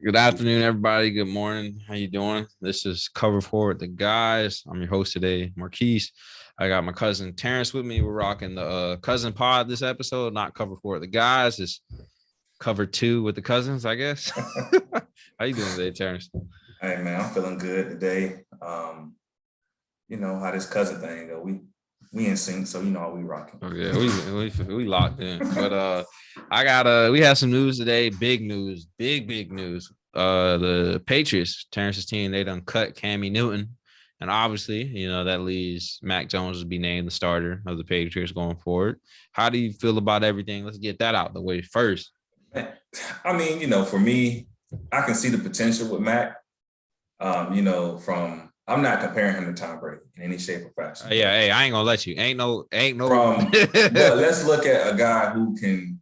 Good afternoon, everybody. Good morning. How you doing? This is Cover Forward the Guys. I'm your host today, Marquise. I got my cousin Terrance with me. We're rocking the cousin pod this episode, not Cover Forward the Guys. It's cover two with the cousins, I guess. How you doing today, Terrance? Hey man, I'm feeling good today. You know how this cousin thing go. We in sync, so you know how we rocking. Oh yeah, we locked in. But we have some news today. Big news, big news. The Patriots, Terrance's team, they done cut Cammy Newton. And obviously, that leaves Mac Jones to be named the starter of the Patriots going forward. How do you feel about everything? Let's get that out the way first. I mean, for me, I can see the potential with Mac. I'm not comparing him to Tom Brady in any shape or fashion. Yeah, hey, I ain't gonna let you. Ain't no. But let's look at a guy who can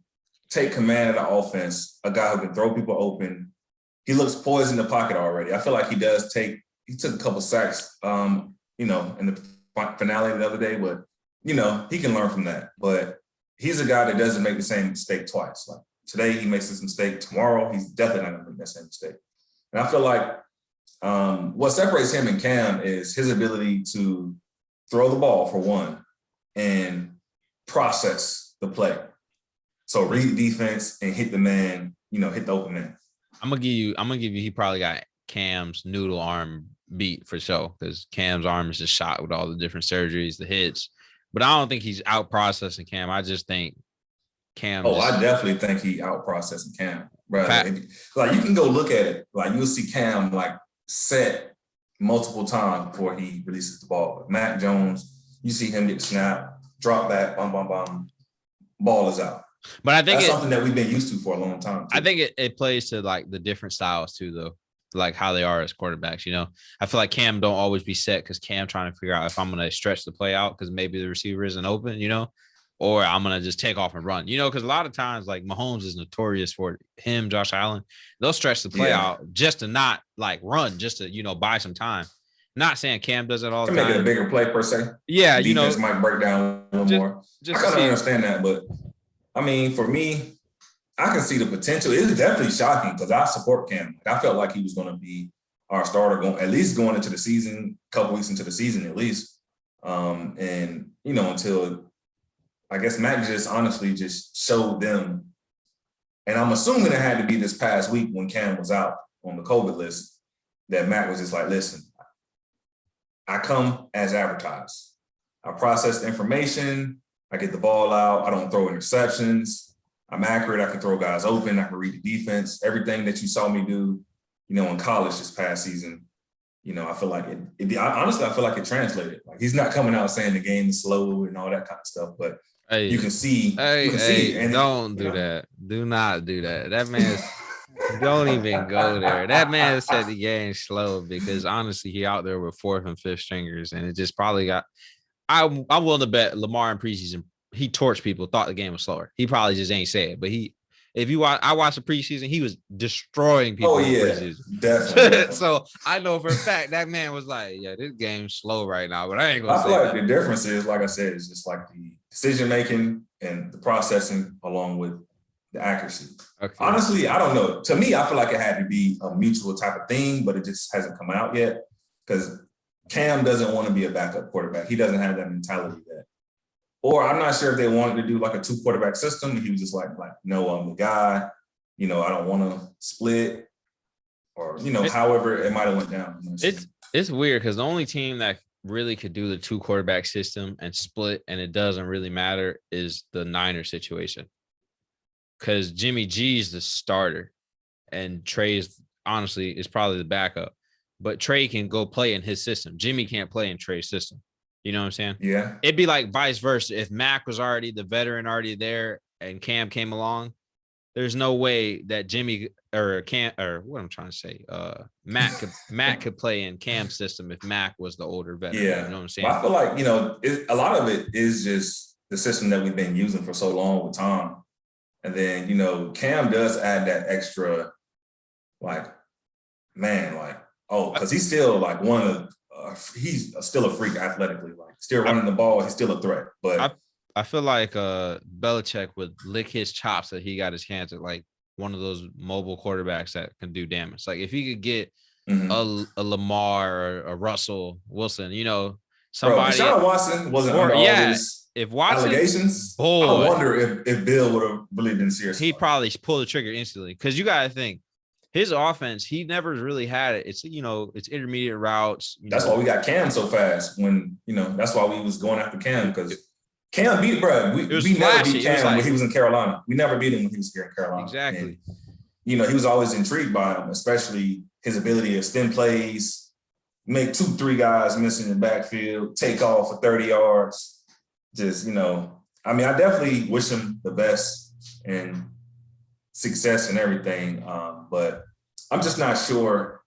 take command of the offense, a guy who can throw people open. He looks poised in the pocket already. I feel like he took a couple sacks, in the finale the other day, but, he can learn from that. But he's a guy that doesn't make the same mistake twice. Like today, he makes this mistake. Tomorrow, he's definitely not going to make that same mistake. And I feel like what separates him and Cam is his ability to throw the ball for one and process the play. So read defense and hit the man, hit the open man. I'm gonna give you. He probably got Cam's noodle arm beat for sure because Cam's arm is just shot with all the different surgeries, the hits. But I don't think he's out processing Cam. I just think Cam. I definitely think he out processing Cam, bro. Like you can go look at it. Like you'll see Cam like set multiple times before he releases the ball. But Mac Jones, you see him get snap, drop back, bum, ball is out. But I think that's something that we've been used to for a long time, too. I think it plays to like the different styles too, though, like how they are as quarterbacks. I feel like Cam don't always be set because Cam trying to figure out if I'm going to stretch the play out because maybe the receiver isn't open, or I'm going to just take off and run, because a lot of times like Mahomes is notorious for him, Josh Allen. They'll stretch the play out just to not like run, just to, buy some time. Not saying Cam does it all the time. Make it a bigger play per se. Yeah, defense might break down a little more. I kind of understand that, but I mean, for me, I can see the potential. It's definitely shocking because I support Cam. I felt like he was going to be our starter going into the season, a couple weeks into the season at least. Until I guess Mac just honestly just showed them. And I'm assuming it had to be this past week when Cam was out on the COVID list that Mac was just like, listen, I come as advertised. I process the information. I get the ball out. I don't throw interceptions. I'm accurate. I can throw guys open. I can read the defense. Everything that you saw me do, in college this past season, I feel like honestly, I feel like it translated. Like he's not coming out saying the game is slow and all that kind of stuff, but you can see. And don't do that. Do not do that. That man, don't even go there. That man said the game slow because honestly, he out there with fourth and fifth stringers, and it just probably got. I'm willing to bet Lamar in preseason, he torched people, thought the game was slower. He probably just ain't say it, but I watched the preseason, he was destroying people. Oh yeah, definitely. So I know for a fact that man was like, yeah, this game's slow right now, but I ain't gonna say feel like the difference is, like I said, it's just like the decision making and the processing along with the accuracy. Okay. Honestly, I don't know. To me, I feel like it had to be a mutual type of thing, but it just hasn't come out yet because Cam doesn't want to be a backup quarterback. He doesn't have that mentality yet. Or I'm not sure if they wanted to do like a 2-quarterback system. He was just like, no, I'm the guy. I don't want to split. Or, however it might have went down. It's weird because the only team that really could do the 2-quarterback system and split and it doesn't really matter is the Niners situation. Because Jimmy G's the starter and Trey's honestly is probably the backup. But Trey can go play in his system. Jimmy can't play in Trey's system. You know what I'm saying? Yeah. It'd be like vice versa. If Mac was already the veteran already there and Cam came along, there's no way that Jimmy or Cam or what I'm trying to say, Mac could play in Cam's system if Mac was the older veteran. Yeah. You know what I'm saying? But I feel like, a lot of it is just the system that we've been using for so long with Tom. And then, Cam does add that extra, because he's still like he's still a freak athletically, like still running the ball. He's still a threat. But I feel like Belichick would lick his chops that he got his hands at like one of those mobile quarterbacks that can do damage. Like if he could get Mm-hmm. a Lamar or a Russell Wilson, Bro, somebody, Deshaun Watson wasn't or under all yeah, this if Watson, allegations. I boy, wonder if Bill would have really been serious he about it. probably pulled the trigger instantly because you got to think his offense, he never really had it. It's it's intermediate routes. That's why we got Cam so fast. When that's why we was going after Cam because Cam beat, bro. It was We never beat flashy. It was Cam when like he was in Carolina. We never beat him when he was here in Carolina. exactly. And, he was always intrigued by him, especially his ability to extend plays, make 2-3 guys miss in the backfield, take off for 30 yards. Just, I definitely wish him the best and success and everything. But I'm just not sure.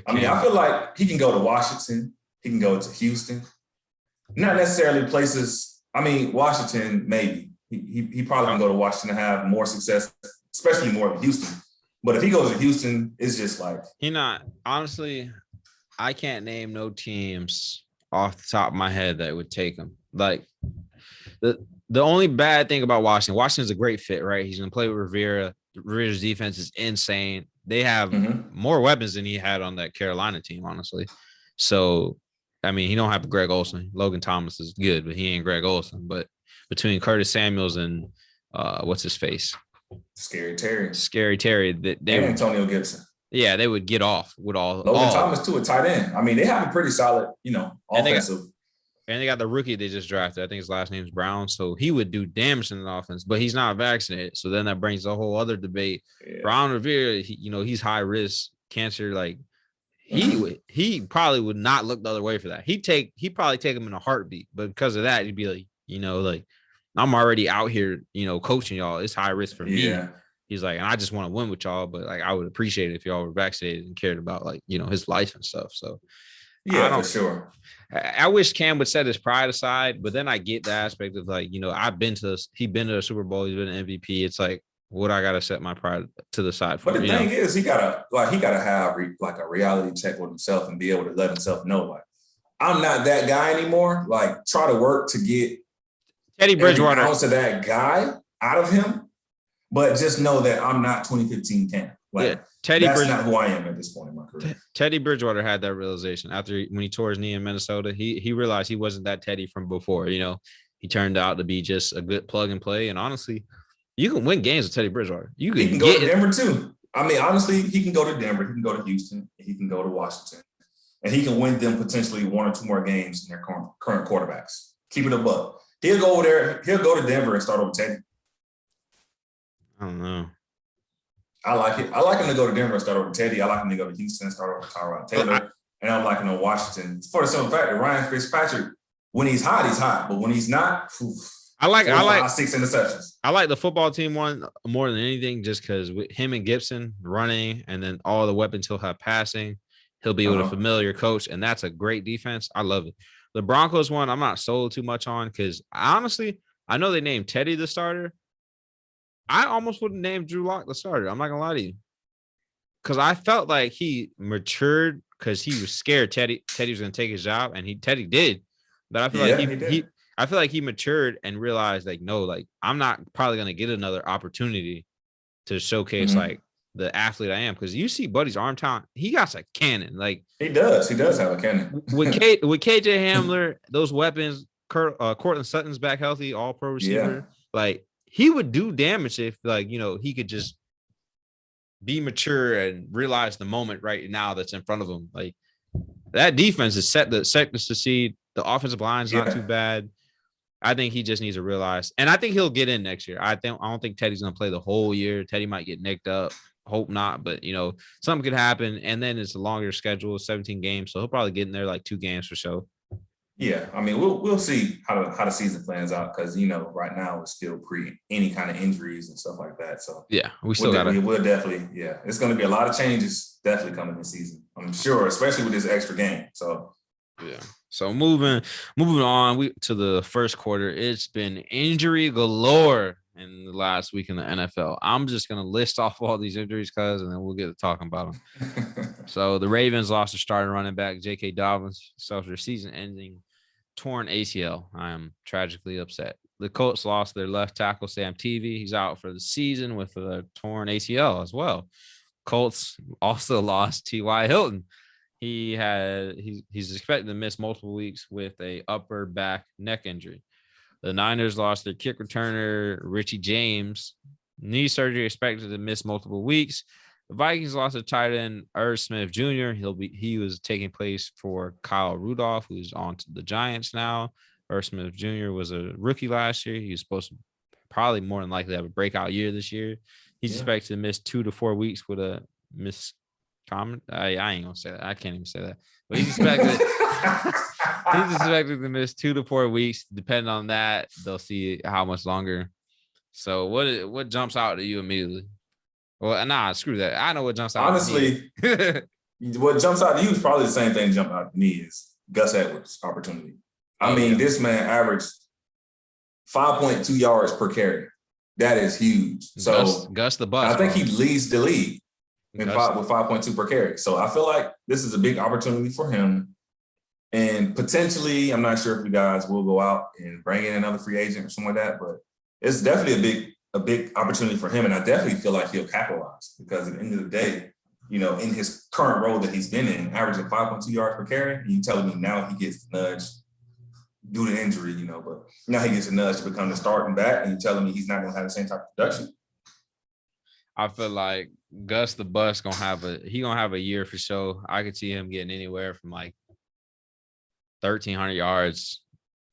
I feel like he can go to Washington. He can go to Houston. Not necessarily places. Washington, maybe. He probably can go to Washington and have more success, especially more than Houston. But if he goes to Houston, it's just like honestly, I can't name no teams off the top of my head that would take him. Like the only bad thing about Washington's a great fit, right? He's gonna play with Rivera. Rivera's defense is insane. They have more weapons than he had on that Carolina team, honestly. So, he don't have Greg Olsen. Logan Thomas is good, but he ain't Greg Olsen. But between Curtis Samuels and what's his face? Scary Terry, and Antonio Gibson. Yeah, they would get off with Logan Thomas too, a tight end. They have a pretty solid, offensive. And they got the rookie they just drafted. I think his last name is Brown. So he would do damage in the offense, but he's not vaccinated. So then that brings a whole other debate. Yeah. Brown Rivera, he's high risk cancer. Like he probably would not look the other way for that. He'd probably take him in a heartbeat, but because of that, he'd be like, I'm already out here, coaching y'all. It's high risk for me. Yeah. He's like, and I just want to win with y'all, but like I would appreciate it if y'all were vaccinated and cared about his life and stuff. So yeah, for sure. I wish Cam would set his pride aside, but then I get the aspect of he's been to the Super Bowl, he's been an MVP. It's like, what I gotta set my pride to the side for. But the thing is, he gotta have a reality check with himself and be able to let himself know, like, I'm not that guy anymore. Like, try to work to get Teddy Bridgewater ounce of that guy out of him, but just know that I'm not 2015 Cam. Like, that's not who I am at this point in my career. Teddy Bridgewater had that realization when he tore his knee in Minnesota. He realized he wasn't that Teddy from before. He turned out to be just a good plug and play. And honestly, you can win games with Teddy Bridgewater. He can go to Denver too. Honestly, he can go to Denver. He can go to Houston. He can go to Washington. And he can win them potentially 1 or 2 more games in their current quarterbacks. Keep it above. He'll go over there. He'll go to Denver and start over Teddy. I don't know. I like it. I like him to go to Denver and start over Teddy. I like him to go to Houston and start over Tyrod Taylor. And I'm liking him to Washington. For the simple fact that Ryan Fitzpatrick, when he's hot, he's hot. But when he's not, I like 6 interceptions. I like the football team one more than anything, just because with him and Gibson running, and then all the weapons he'll have passing, he'll be with a familiar coach, and that's a great defense. I love it. The Broncos one, I'm not sold too much on because honestly, I know they named Teddy the starter. I almost wouldn't name Drew Lock the starter. I'm not gonna lie to you, because I felt like he matured because he was scared Teddy was gonna take his job, and Teddy did. But I feel like I feel like he matured and realized I'm not probably gonna get another opportunity to showcase the athlete I am, because you see Buddy's arm talent, he got a cannon. Like he does have a cannon. with KJ Hamler, those weapons, Cortland Sutton's back healthy, all pro receiver. Yeah. Like he would do damage if he could just be mature and realize the moment right now that's in front of him. Like that defense is set to succeed. The offensive line's not too bad. I think he just needs to realize, and I think he'll get in next year. I don't think Teddy's gonna play the whole year. Teddy might get nicked up. Hope not, but something could happen. And then it's a longer schedule, 17 games, so he'll probably get in there like 2 games or so. Yeah, we'll see how the season plans out, because right now it's still pre any kind of injuries and stuff like that. So yeah, we'll definitely it's going to be a lot of changes definitely coming this season, I'm sure, especially with this extra game. So yeah. So moving on to the first quarter, it's been injury galore in the last week in the NFL. I'm just gonna list off all these injuries, and then we'll get to talking about them. So the Ravens lost their starting running back J.K. Dobbins, suffers their season-ending torn ACL. I am tragically upset. the Colts lost their left tackle, Sam Teavee. He's out for the season with a torn ACL as well. Colts also lost T.Y. Hilton. He's expected to miss multiple weeks with a upper back neck injury. The Niners lost their kick returner, Richie James. Knee surgery expected to miss multiple weeks. The Vikings lost their tight end, Irv Smith Jr. He was taking place for Kyle Rudolph, who's on to the Giants now. Irv Smith Jr. was a rookie last year. He was supposed to probably more than likely have a breakout year this year. He's expected to miss 2 to 4 weeks with a comment. I ain't gonna say that. I can't even say that. But he's expected to miss 2 to 4 weeks. Depending on that, they'll see how much longer. So what jumps out to you immediately? Well, nah, screw that. I know what jumps out. Honestly, what jumps out to you is probably the same thing that jumped out to me is Gus Edwards' opportunity. I mean, this man averaged 5.2 yards per carry. That is huge. So Gus the bus. I think he leads the league with 5.2 per carry. So I feel like this is a big opportunity for him. And potentially, I'm not sure if you guys will go out and bring in another free agent or something like that, but it's definitely a big opportunity for him. And I definitely feel like he'll capitalize because at the end of the day, you know, in his current role that he's been in, averaging 5.2 yards per carry, and you telling me now he gets the nudge due to injury, you know, but now he gets a nudge to become the starting back, and you're telling me he's not going to have the same type of production. I feel like Gus the Bus gonna have a year for sure. I could see him getting anywhere from like 1,300 yards,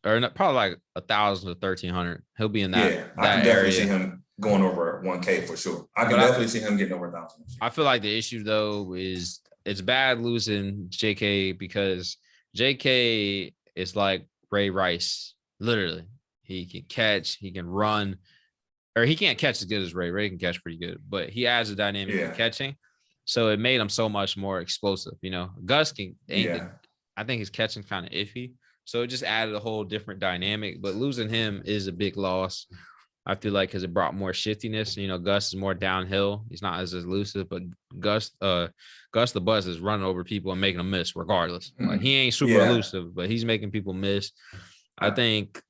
or probably like 1,000 to 1,300. He'll be in that. Yeah, I can definitely see him going over 1K for sure. I can definitely see him getting over 1,000. I feel like the issue though is it's bad losing JK because JK is like Ray Rice. Literally, he can catch, he can run. Or he can't catch as good as Ray. Ray can catch pretty good, but he adds a dynamic in catching. So it made him so much more explosive. You know, Gus I think his catching kind of iffy. So it just added a whole different dynamic. But losing him is a big loss. I feel like because it brought more shiftiness. You know, Gus is more downhill. He's not as elusive, but Gus the Bus is running over people and making them miss regardless. Like he ain't super elusive, but he's making people miss. I think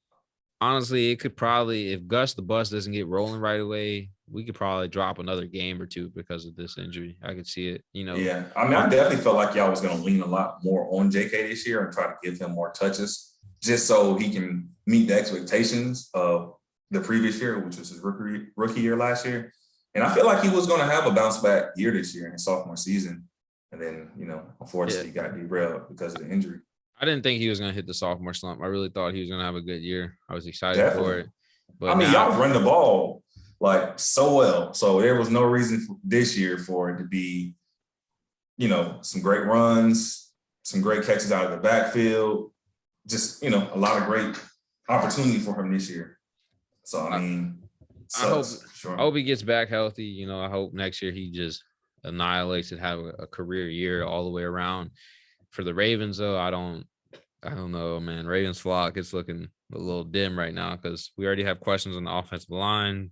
honestly, it could probably, if Gus the Bus doesn't get rolling right away, we could probably drop another game or two because of this injury. I could see it, you know. Yeah, I mean, I definitely felt like y'all was going to lean a lot more on JK this year and try to give him more touches just so he can meet the expectations of the previous year, which was his rookie year last year. And I feel like he was going to have a bounce back year this year in his sophomore season. And then, you know, unfortunately, he got derailed because of the injury. I didn't think he was going to hit the sophomore slump. I really thought he was going to have a good year. I was excited for it. But I mean, y'all run the ball like so well. So there was no reason for this year for it to be, you know, some great runs, some great catches out of the backfield, just, you know, a lot of great opportunity for him this year. So, I mean, I hope he gets back healthy. You know, I hope next year he just annihilates and have a career year all the way around. For the Ravens, though, I don't know, man. Ravens flock, it's looking a little dim right now because we already have questions on the offensive line.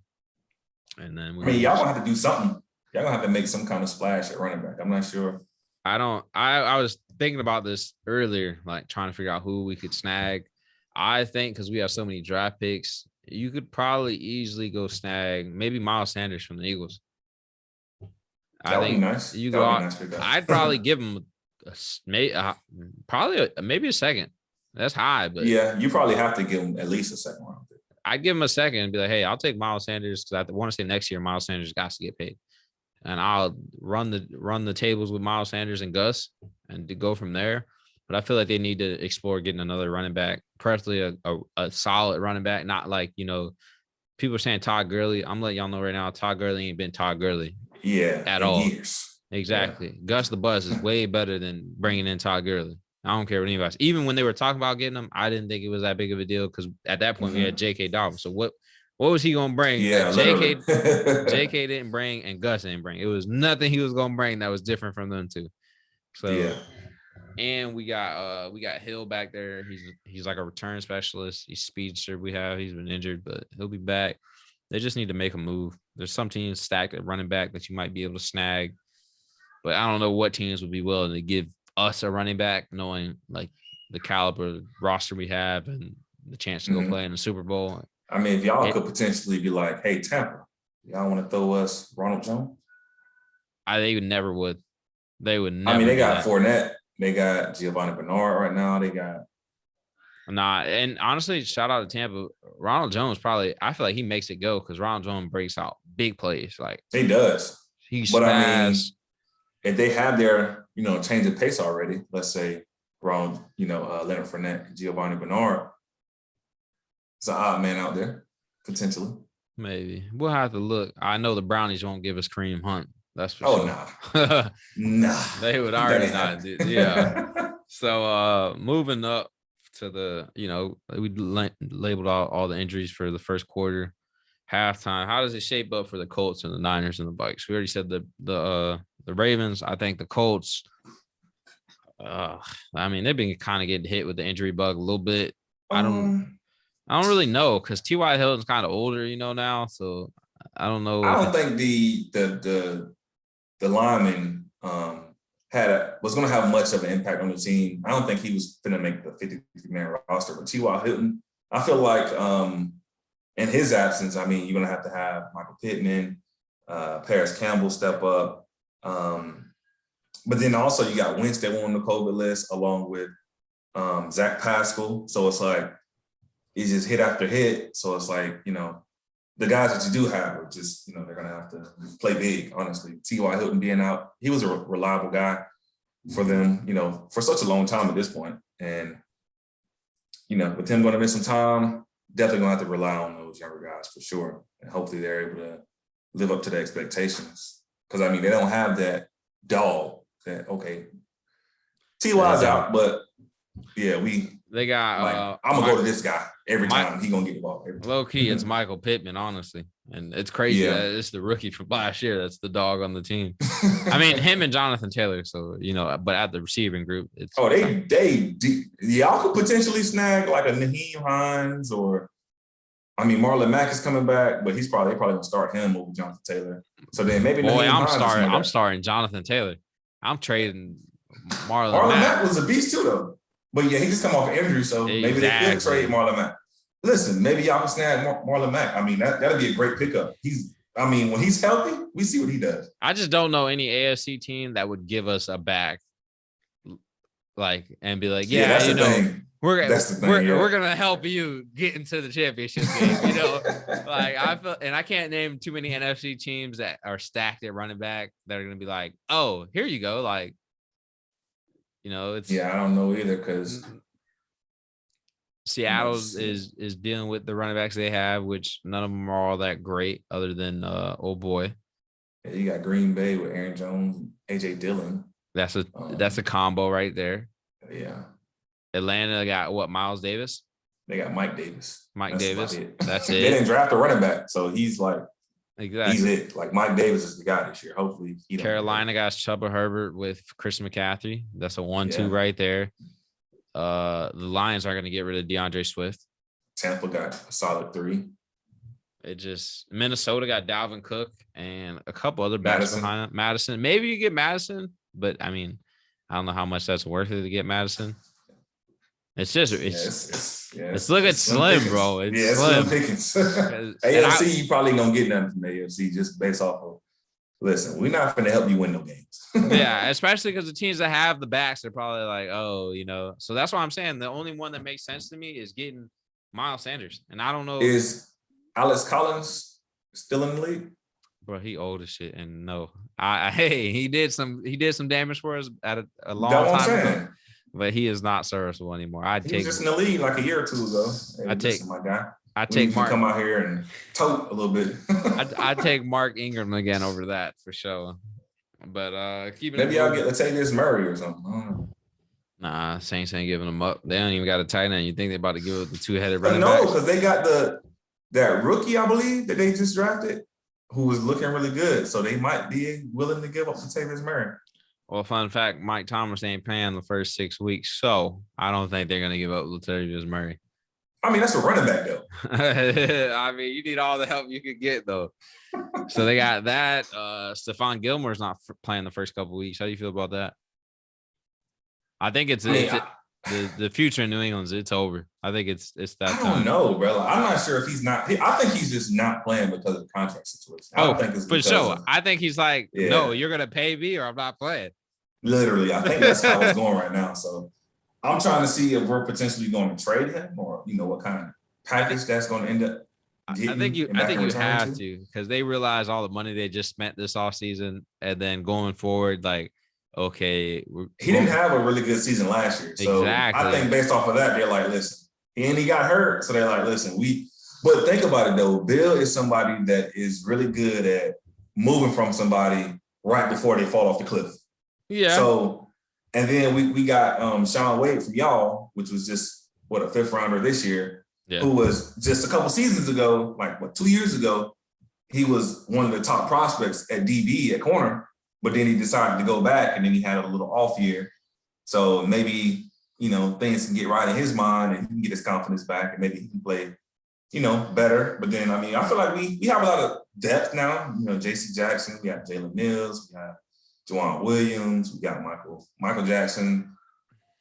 And then y'all gonna have to do something. Y'all gonna have to make some kind of splash at running back. I'm not sure. I was thinking about this earlier, like trying to figure out who we could snag. I think because we have so many draft picks, you could probably easily go snag maybe Miles Sanders from the Eagles. That would be nice. You go out. I'd probably give him maybe a second. That's high, but yeah, you probably have to give him at least a second round. I'd give him a second and be like, hey, I'll take Miles Sanders because I want to say next year Miles Sanders got to get paid, and I'll run the tables with Miles Sanders and Gus and to go from there. But I feel like they need to explore getting another running back, preferably a solid running back, not like, you know, people are saying Todd Gurley. I'm letting y'all know right now, Todd Gurley ain't been Todd Gurley. Yeah, at all. Years. Exactly. Yeah. Gus the Bus is way better than bringing in Todd Gurley. I don't care what anybody. Even when they were talking about getting him, I didn't think it was that big of a deal because at that point we had J.K. Dobbins. So what was he gonna bring? Yeah, J.K. didn't bring and Gus didn't bring. It was nothing he was gonna bring that was different from them two. So yeah. And we got Hill back there. He's like a return specialist. He's speedster. He's been injured, but he'll be back. They just need to make a move. There's some teams stacked at running back that you might be able to snag. But I don't know what teams would be willing to give us a running back, knowing like the caliber roster we have and the chance to go play in the Super Bowl. I mean, if y'all could potentially be like, hey, Tampa, y'all want to throw us Ronald Jones? They never would. They would never. I mean, they got Fournette. They got Giovanni Bernard right now. They got. Nah, and honestly, shout out to Tampa. Ronald Jones I feel like he makes it go because Ronald Jones breaks out big plays. Like he does. But I mean, if they have their, change of pace already, let's say Ronald, Leonard Fournette, Giovanni Bernard, it's an odd man out there, potentially. Maybe. We'll have to look. I know the Brownies won't give us Kareem Hunt. That's for sure. Nah. Nah. They would already not do. Yeah. So moving up to the, we labeled all the injuries for the first quarter. Halftime. How does it shape up for the Colts and the Niners and the Bucs? We already said the Ravens. I think the Colts. I mean, they've been kind of getting hit with the injury bug a little bit. I don't really know because T.Y. Hilton's kind of older, now. So I don't know. I don't think the lineman was going to have much of an impact on the team. I don't think he was going to make the 50-man roster. But T.Y. Hilton, I feel like in his absence, I mean, you're going to have Michael Pittman, Paris Campbell step up. But then also you got Wentz that went on the COVID list along with Zach Pascal. So it's like it's just hit after hit. So it's like, the guys that you do have are just, they're going to have to play big, honestly. T.Y. Hilton being out, he was a reliable guy for them, for such a long time at this point. And, with him going to miss some time, definitely going to have to rely on those younger guys for sure. And hopefully they're able to live up to the expectations. Because, I mean, they don't have that dog that, okay, T.Y.'s out, but, yeah, they got I'm gonna go to this guy every time. He gonna get the ball. Low key, it's Michael Pittman, honestly, and it's crazy that it's the rookie from last year that's the dog on the team. I mean, him and Jonathan Taylor. So but at the receiving group, it's y'all could potentially snag like a Naheem Hines or, I mean, Marlon Mack is coming back, but they probably gonna start him over Jonathan Taylor. So then maybe I'm starting Jonathan Taylor. I'm trading Marlon Mack was a beast too, though. But yeah, he just come off an injury, so maybe they could trade Marlon Mack. Listen, maybe y'all can snag Marlon Mack. I mean, that'd be a great pickup. When he's healthy, we see what he does. I just don't know any AFC team that would give us a back, and be like, we're gonna help you get into the championship game. I feel, and I can't name too many NFC teams that are stacked at running back that are gonna be like, oh, here you go, it's I don't know either because Seattle is dealing with the running backs they have, which none of them are all that great, other than old boy. Yeah, you got Green Bay with Aaron Jones, and AJ Dillon. That's a combo right there. Yeah. Atlanta got what? Miles Davis. They got Mike Davis. That's it. They didn't draft a running back, so he's like. Exactly. He's it. Like Mike Davis is the guy this year. Hopefully, Carolina got Chuba Herbert with Christian McCaffrey. That's a 1-2 right there. The Lions are going to get rid of DeAndre Swift. Tampa got a solid 3. Minnesota got Dalvin Cook and a couple other backs behind him. Madison. Maybe you get Madison, but I mean, I don't know how much that's worth it to get Madison. It's just it's looking slim, bro. It's slim pickings. AFC, you probably gonna get nothing from the AFC just based off of. Listen, we're not gonna help you win no games. Yeah, especially because the teams that have the backs are probably like, oh, So that's why I'm saying the only one that makes sense to me is getting Miles Sanders, and I don't know. Is Alex Collins still in the league? Bro, he old as shit, and no, he did some damage for us at a long time ago. But he is not serviceable anymore. He was just in the league like a year or two ago. My guy. I take Mark. Come out here and tote a little bit. I take Mark Ingram again over that for sure. But maybe I'll get Latavius Murray or something. Nah, Saints ain't giving them up. They don't even got a tight end. You think they're about to give up the 2-headed running back? No, because they got that rookie, I believe, that they just drafted, who was looking really good. So they might be willing to give up Latavius Murray. Well, fun fact, Mike Thomas ain't playing the first 6 weeks, so I don't think they're going to give up Latavius Murray. I mean, that's a running back, though. I mean, you need all the help you could get, though. So they got that. Stephon Gilmore's not playing the first couple weeks. How do you feel about that? I think The future in New England's it's over. I think it's that I don't time. know, bro. I'm not sure if he's not. I think he's just not playing because of the contract situation. I don't think it's For because sure. of I think he's like, no, yeah. you're gonna pay me or I'm not playing. Literally, I think that's how it's going right now. So I'm trying to see if we're potentially going to trade him, or what kind of package that's going to end up getting and I back think in you return have to. to because they realize all the money they just spent this offseason and then going forward, like, okay, He didn't have a really good season last year. So I think exactly. based off of that, they're like, listen, and he got hurt. So they're like, listen, but think about it though. Bill is somebody that is really good at moving from somebody right before they fall off the cliff. Yeah. So, and then we got Sean Wade from y'all, which was just a 5th rounder this year, who was just a couple seasons ago, 2 years ago, he was one of the top prospects at DB at corner, but then he decided to go back and then he had a little off year. So maybe, things can get right in his mind and he can get his confidence back and maybe he can play, better. But then, I feel like we have a lot of depth now. J.C. Jackson, we got Jalen Mills, we got Juwan Williams, we got Michael Jackson,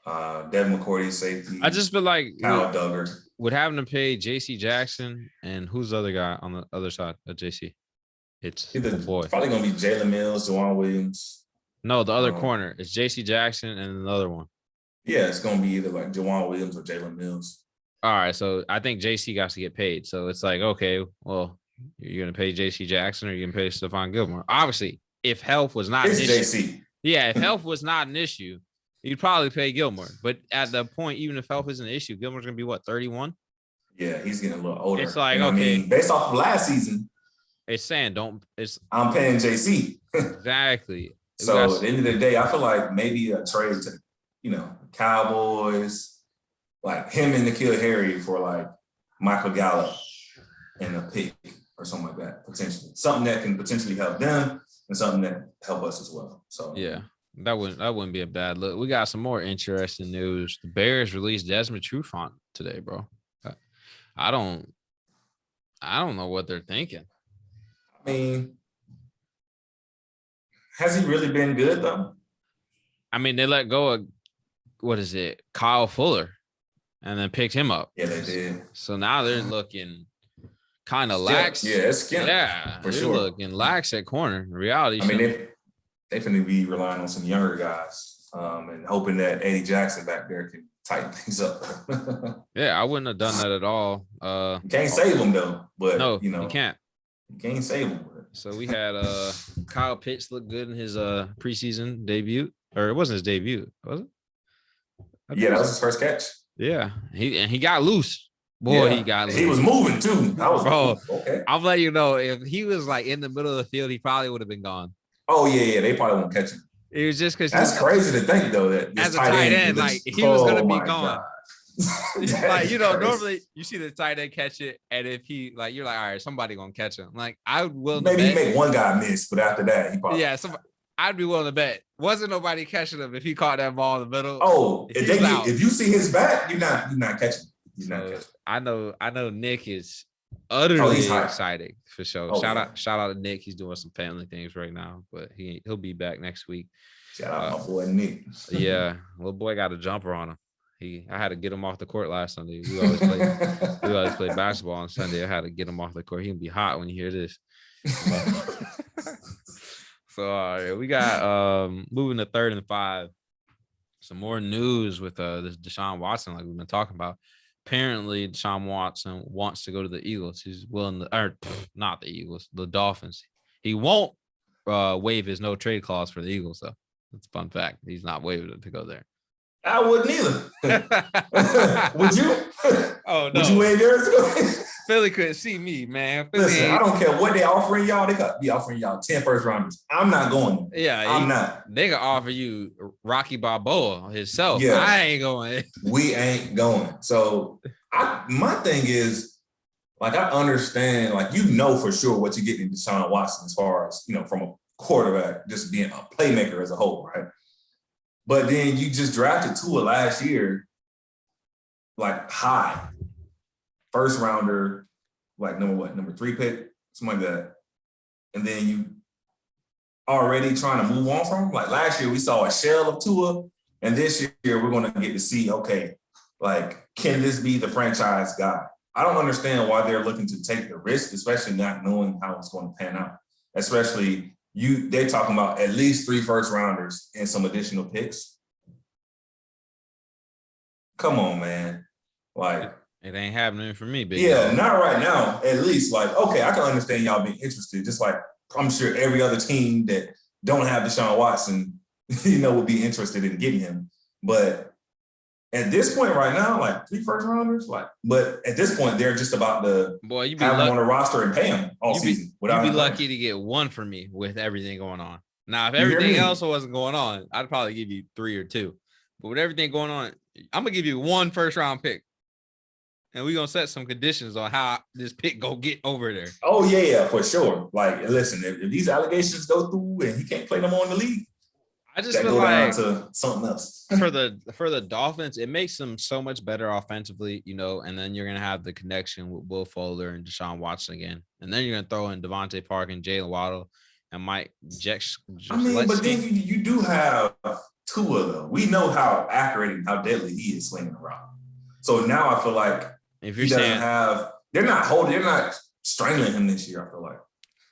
Devin McCourty, safety. I just feel like Kyle Duggar. With having to pay J.C. Jackson and who's the other guy on the other side of J.C.? It's boy. Probably gonna be Jalen Mills, Juwan Williams. No, the other corner. It's J.C. Jackson and another one. Yeah, it's gonna be either like Juwan Williams or Jalen Mills. All right, so I think J.C. got to get paid. So it's like, okay, well, you're gonna pay J.C. Jackson or you're gonna pay Stephon Gilmore. Obviously, if health was not it's an issue, J.C. Yeah, if health was not an issue, you'd probably pay Gilmore. But at the point, even if health isn't an issue, Gilmore's gonna be what, 31? Yeah, he's getting a little older. It's like, okay, based off of last season, it's saying I'm paying JC. Exactly. So at the end of the day, I feel like maybe a trade to, Cowboys, like him and N'Keal Harry for like Michael Gallup and a pick or something like that, potentially. Something that can potentially help them and something that help us as well. So yeah, that wouldn't be a bad look. We got some more interesting news. The Bears released Desmond Trufant today, bro. I don't know what they're thinking. I mean, has he really been good though? I mean, they let go of Kyle Fuller, and then picked him up. Yeah, they did. So now they're looking kind of lax. Yeah, it's skimp. Yeah, for they're sure. Looking lax at corner. In reality, I mean, they finna be relying on some younger guys, and hoping that Eddie Jackson back there can tighten things up. Yeah, I wouldn't have done that at all. You can't save him though, but no, you can't. You can't save him. So we had Kyle Pitts look good in his preseason debut, or it wasn't his debut, was it? Yeah, that was his first catch. Yeah, he got loose. Boy, he got loose. He was moving too. Okay. I'll let you know, if he was like in the middle of the field, he probably would have been gone. Oh yeah, they probably won't catch him. It was just because that's crazy to think though that as a tight end, like he was gonna be gone. Like, normally you see the tight end catch it, and if he like, you're like, all right, somebody gonna catch him. Like I would will maybe make one guy miss, but after that, he probably I'd be willing to bet wasn't nobody catching him if he caught that ball in the middle. Oh, if you see his back, you're not catching. You're not catching. I know Nick is utterly excited for sure. Shout out to Nick. He's doing some family things right now, but he'll be back next week. Shout out my boy Nick. Yeah, little boy got a jumper on him. I had to get him off the court last Sunday. We always play basketball on Sunday. I had to get him off the court. He'll be hot when you hear this. So we got moving to 3rd and 5. Some more news with this Deshaun Watson, like we've been talking about. Apparently, Deshaun Watson wants to go to the Eagles. He's willing to, or not the Eagles, the Dolphins. He won't waive his no trade clause for the Eagles, though. That's a fun fact. He's not waiving it to go there. I wouldn't either. Would you? Oh no. Would you waive yours? Philly couldn't see me, man. Listen, I don't care what they offering y'all. They could be offering y'all 10 first rounders. I'm not going. Yeah, I'm not. They could offer you Rocky Balboa himself. Yeah. I ain't going. We ain't going. So my thing is, like, I understand, like, for sure what you're getting in Deshaun Watson as far as, from a quarterback, just being a playmaker as a whole, right? But then you just drafted Tua last year, like high. First rounder, like number 3 pick, something like that. And then you already trying to move on from him. Like last year, we saw a shell of Tua, And this year, we're going to get to see, okay, like, can this be the franchise guy? I don't understand why they're looking to take the risk, especially not knowing how it's going to pan out. Especially they're talking about at least 3 first rounders and some additional picks. Come on, man. Like, it ain't happening for me, big yeah, dog. not right now. At least, like, okay, I can understand y'all being interested. Just like I'm sure every other team that don't have Deshaun Watson, would be interested in getting him. But at this point right now, like 3 first rounders, but at this point, they're just about to have him on the roster and pay him all season. You'd be lucky to get 1 for me with everything going on. Now, if everything else wasn't going on, I'd probably give you 3 or 2. But with everything going on, I'm gonna give you 1 first-round pick. And we're gonna set some conditions on how this pick go get over there. Oh, yeah, for sure. Like, listen, if these allegations go through and he can't play no more in the league, I just feel like to something else. for the Dolphins, it makes them so much better offensively, and then you're gonna have the connection with Will Fuller and Deshaun Watson again, and then you're gonna throw in Devontae Parker and Jalen Waddle and Mike Jex. But then you do have Tua though. We know how accurate and how deadly he is swinging around. So now I feel like if you're saying they're not strangling him this year. I feel like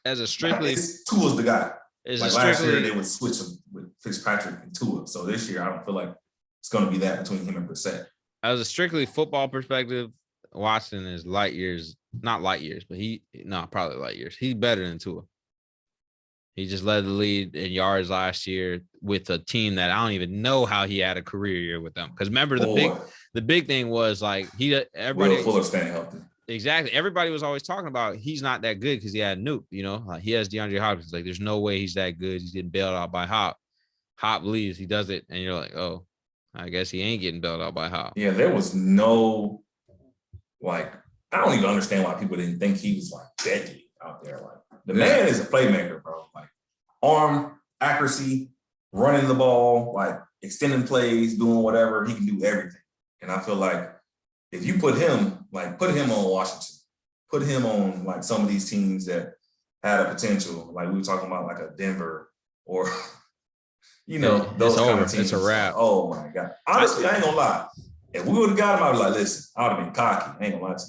as a strictly Tua's the guy. Last year they would switch him with Fitzpatrick and Tua. So this year I don't feel like it's going to be that between him and Brissett. As a strictly football perspective, Watson is not light years, but probably light years. He's better than Tua. He just led the lead in yards last year with a team that I don't even know how he had a career year with them. Because remember the big thing was like everybody Will Fuller staying healthy. Exactly. Everybody was always talking about he's not that good because he had Nuke, like he has DeAndre Hopkins. Like there's no way he's that good. He's getting bailed out by Hop. Hop leaves, he does it, and you're like, oh, I guess he ain't getting bailed out by Hop. Yeah, there was no I don't even understand why people didn't think he was like deadly out there. Like the man is a playmaker, bro. Like arm accuracy, running the ball, like extending plays, doing whatever. He can do everything. And I feel like if you put him on Washington, put him on like some of these teams that had a potential, like we were talking about like a Denver or, those kind of teams. It's a wrap. Oh my God. Honestly, I ain't gonna lie. If we would have got him, I'd be like, listen, I would have been cocky. I ain't gonna lie to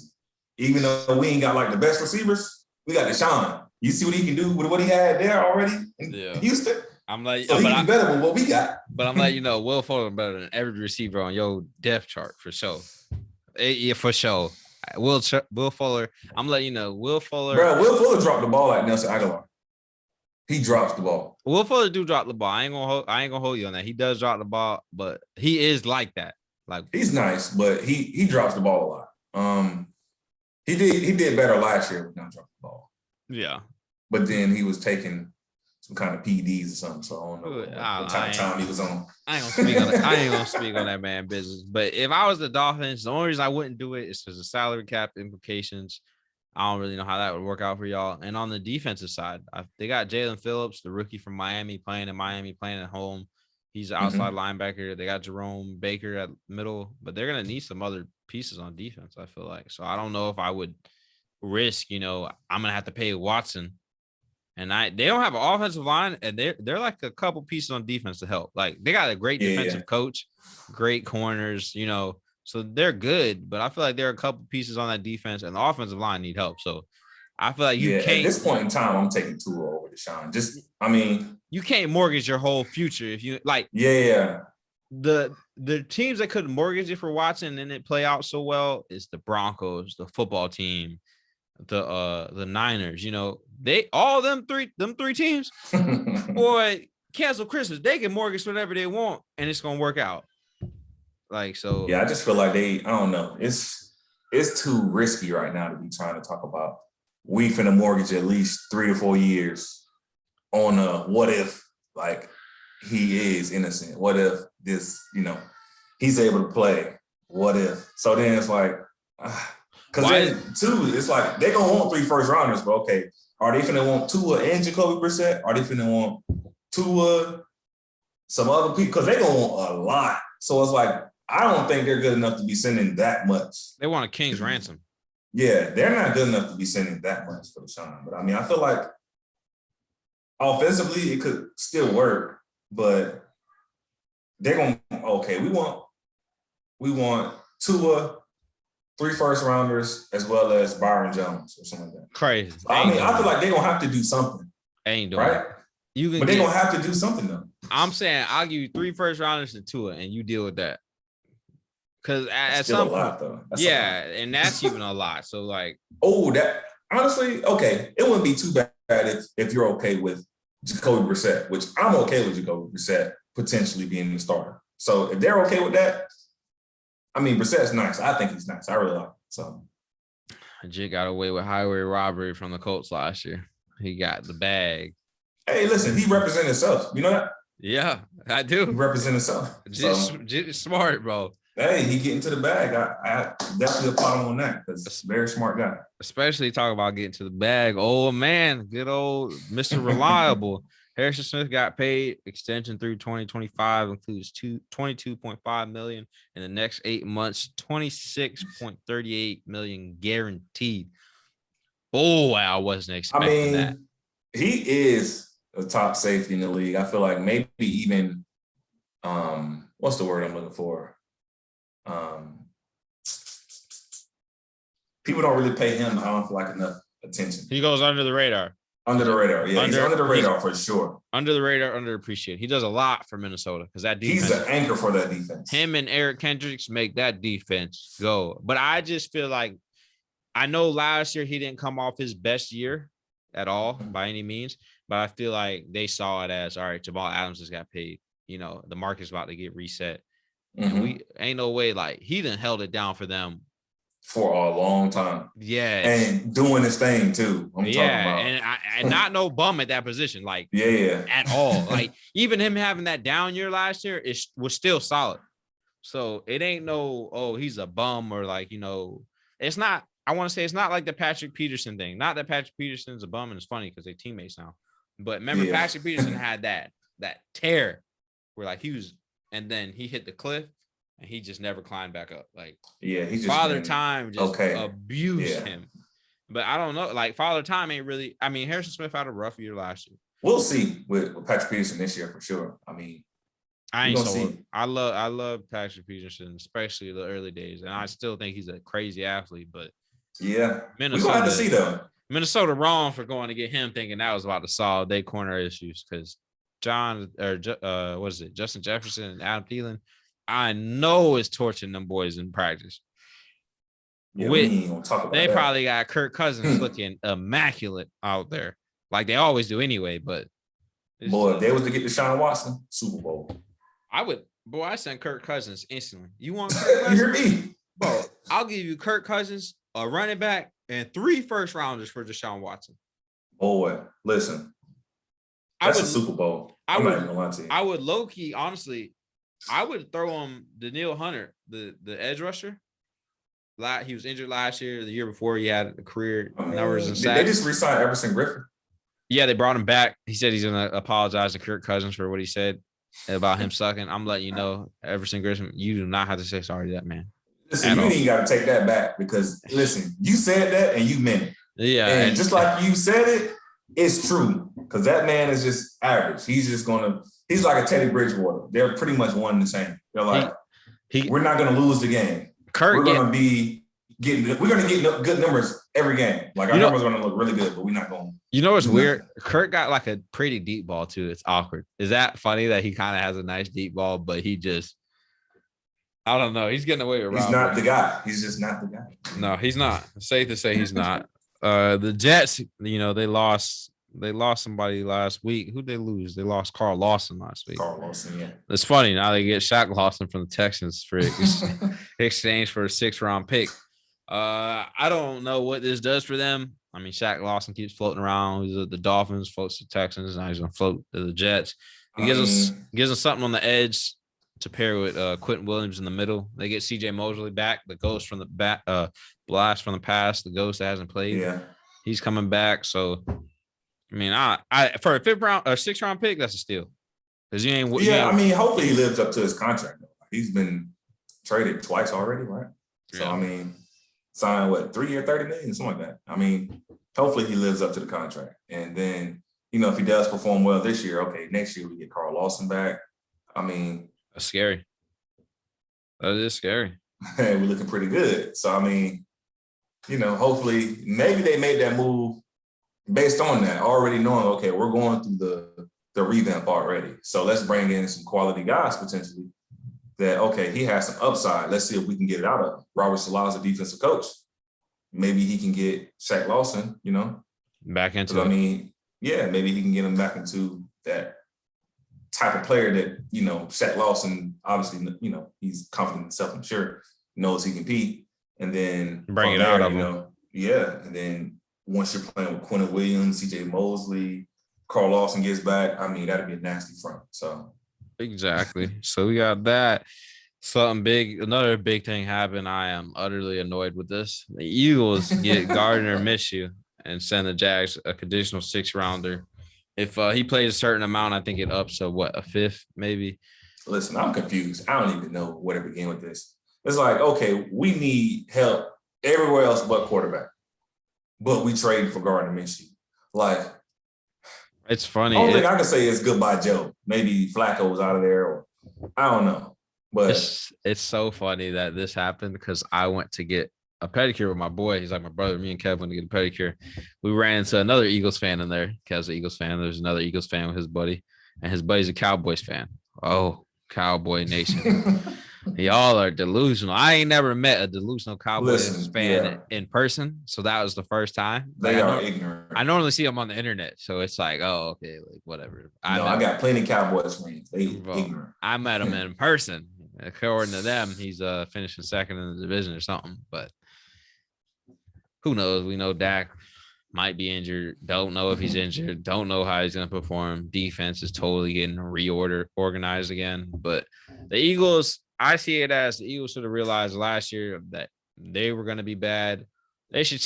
you. Even though we ain't got like the best receivers, we got Deshaun. You see what he can do with what he had there already in Houston? I'm like, so he's better than what we got. But I'm like, Will Fuller better than every receiver on your depth chart for sure. Yeah, for sure. Will Fuller. I'm letting you know, Will Fuller. Bro, Will Fuller dropped the ball like Nelson Aguilar. He drops the ball. Will Fuller do drop the ball. I ain't gonna hold you on that. He does drop the ball, but he is like that. Like he's nice, but he drops the ball a lot. He did better last year with not dropping the ball. Yeah, but then he was taking some kind of PDs or something. So I don't know what time he was on. I ain't gonna speak on that man business. But if I was the Dolphins, the only reason I wouldn't do it is because of salary cap implications. I don't really know how that would work out for y'all. And on the defensive side, they got Jalen Phillips, the rookie from Miami, playing at home. He's an outside linebacker. They got Jerome Baker at middle, but they're gonna need some other pieces on defense, I feel like. So I don't know if I would risk, I'm gonna have to pay Watson. And they don't have an offensive line, and they're like a couple pieces on defense to help. Like they got a great defensive coach, great corners, so they're good. But I feel like there are a couple pieces on that defense, and the offensive line need help. So I feel like you can't. At this point in time, I'm taking Tua over Deshaun. You can't mortgage your whole future if you like. Yeah. The teams that could mortgage it for Watson and it play out so well is the Broncos, the football team, the Niners. They all them three teams, boy, cancel Christmas. They can mortgage whatever they want, and it's gonna work out. Like so. Yeah, I just feel like I don't know. It's too risky right now to be trying to talk about we finna mortgage at least 3 to 4 years on what if like he is innocent? What if this, he's able to play? What if? So then it's like, because then too, it's like they're gonna want 3 first rounders, but okay, are they finna want Tua and Jacoby Brissett? Are they finna want Tua, some other people? Because they're gonna want a lot. So it's like, I don't think they're good enough to be sending that much. They want a king's ransom. Yeah, they're not good enough to be sending that much for Deshaun. But I feel like offensively it could still work, but they're going to, okay, we want Tua, 3 first rounders, as well as Byron Jones or something like that. Crazy. So, I feel like they're going to have to do something. Ain't doing right? It. You can but they're going to have to do something, though. I'm saying I'll give you 3 first rounders to Tua, and you deal with that. Because at some point, lot, though. And that's even a lot. So, like, that honestly, okay, it wouldn't be too bad if you're okay with Jacoby Brissett, which I'm okay with Jacoby Brissett potentially being the starter. So if they're okay with that, I mean, Brissett's nice. I think he's nice. I really like him. So Jig got away with highway robbery from the Colts last year. He got the bag. Hey, listen, he represented himself. You know that? Yeah, I do. He represented himself. Just smart, bro. Hey, he get into the bag. I definitely applaud him on that because he's a very smart guy. Especially talk about getting to the bag. Oh, man, good old Mr. Reliable. Harrison Smith got paid. Extension through 2025 includes $22.5 million in the next 8 months, $26.38 million guaranteed. Oh, wow, I wasn't expecting that. He is a top safety in the league. I feel like maybe even what's the word I'm looking for? People don't really pay him, I don't feel like, enough attention. He goes under the radar. Under the radar, yeah. He's under the radar for sure. Under the radar, underappreciated. He does a lot for Minnesota because that defense. He's an anchor for that defense. Him and Eric Kendricks make that defense go. But I just feel like, I know last year he didn't come off his best year at all by any means, but I feel like they saw it as, all right, Jamal Adams just got paid. You know, the market's about to get reset. And we ain't no way, like, he done held it down for them for a long time. Yeah. And doing his thing too. I'm talking about. And not no bum at that position, like at all. Like even him having that down year last year was still solid. So it ain't no, oh, he's a bum or like, you know, it's not, I want to say it's not like the Patrick Peterson thing. Not that Patrick Peterson's a bum and it's funny because they're teammates now. But remember Patrick Peterson had that tear where like he was, and then he hit the cliff. And he just never climbed back up. Like, he just Father Time just abused him. But I don't know. Like, Father Time ain't really. I mean, Harrison Smith had a rough year last year. We'll see with Patrick Peterson this year for sure. I mean, I ain't so. I love Patrick Peterson, especially the early days, and I still think he's a crazy athlete. But Minnesota, we're gonna have to see though. Minnesota wrong for going to get him, thinking that was about to solve their corner issues because Justin Jefferson and Adam Thielen. I know is torching them boys in practice. Yeah, we ain't gonna talk about they that. Probably got Kirk Cousins looking immaculate out there, like they always do anyway. But boy, if they was to get Deshaun Watson, Super Bowl. I send Kirk Cousins instantly. You want Kirk Cousins? You hear me? Bro, I'll give you Kirk Cousins, a running back, and 3 first rounders for Deshaun Watson. Boy, listen. That's a Super Bowl. I'm not even gonna lie to you. I would low key, honestly. I would throw him Danielle Hunter, the edge rusher. He was injured last year. The year before, he had a career numbers and sacks. They just re-signed Everson Griffin. Yeah, they brought him back. He said he's going to apologize to Kirk Cousins for what he said about him sucking. I'm letting you know, Everson Griffin, you do not have to say sorry to that man. Listen, you ain't got to take that back because, listen, you said that and you meant it. Yeah. And just like you said it, it's true because that man is just average. He's like a Teddy Bridgewater. They're pretty much one and the same. They're like, we're not going to lose the game. We're going to get good numbers every game. Like our numbers are going to look really good, but we're not going. You know what's weird? Kirk got like a pretty deep ball too. It's awkward. Is that funny that he kind of has a nice deep ball, but he just, I don't know. He's getting away with. He's not the guy. He's just not the guy. No, he's not. It's safe to say he's not. The Jets, you know, they lost somebody last week. Who'd they lose? They lost Carl Lawson last week. Carl Lawson, yeah. It's funny. Now they get Shaq Lawson from the Texans for exchange for a 6th-round pick. I don't know what this does for them. I mean, Shaq Lawson keeps floating around. He's at the Dolphins, floats to Texans. Now he's going to float to the Jets. He gives them something on the edge to pair with Quentin Williams in the middle. They get C.J. Mosley back, the ghost from the blast from the past, the ghost that hasn't played. Yeah. He's coming back. So, I mean, I for a 6th-round pick, that's a steal. Because you ain't. I mean, hopefully he lives up to his contract. He's been traded twice already, right? Yeah. So I mean, signed 3-year, $30 million, something like that. I mean, hopefully he lives up to the contract. And then, you know, if he does perform well this year, okay, next year we get Carl Lawson back. I mean, That's scary. That is scary. And we're looking pretty good. So, I mean, hopefully, maybe they made that move based on that, already knowing, okay, we're going through the revamp already. So let's bring in some quality guys potentially that, okay, he has some upside. Let's see if we can get it out of him. Robert Saleh's a defensive coach. Maybe he can get Shaq Lawson, back into I mean, yeah, maybe he can get him back into that type of player that, Shaq Lawson, obviously, he's confident in himself, I'm sure, knows he can compete. And then bring it out of him. Yeah. And then once you're playing with Quentin Williams, CJ Mosley, Carl Lawson gets back, I mean, that'd be a nasty front. So exactly. So we got that. Something big, another big thing happened. I am utterly annoyed with this. The Eagles get Gardner Minshew and send the Jags a conditional 6-rounder. If he plays a certain amount, I think it ups to a 5th, maybe. Listen, I'm confused. I don't even know where to begin with this. It's like, okay, we need help everywhere else but quarterback, but we trade for Gardner Minshew. Like, it's funny. The only thing I can say is goodbye, Joe. Maybe Flacco's out of there, or I don't know. But it's so funny that this happened because I went to get a pedicure with my boy. He's like my brother. Me and Kev went to get a pedicure. We ran into another Eagles fan in there. Kev's an Eagles fan. There's another Eagles fan with his buddy, and his buddy's a Cowboys fan. Oh, Cowboy Nation. Y'all are delusional. I ain't never met a delusional Cowboys fan in person, so that was the first time. They are ignorant. I normally see them on the internet, so it's like, oh, okay, like whatever. I got plenty of Cowboys friends. They ignorant. I met him in person. According to them, he's finishing second in the division or something. But who knows? We know Dak might be injured. Don't know if he's injured. Don't know how he's going to perform. Defense is totally getting organized again. But the Eagles, I see it as the Eagles should have realized last year that they were going to be bad. They should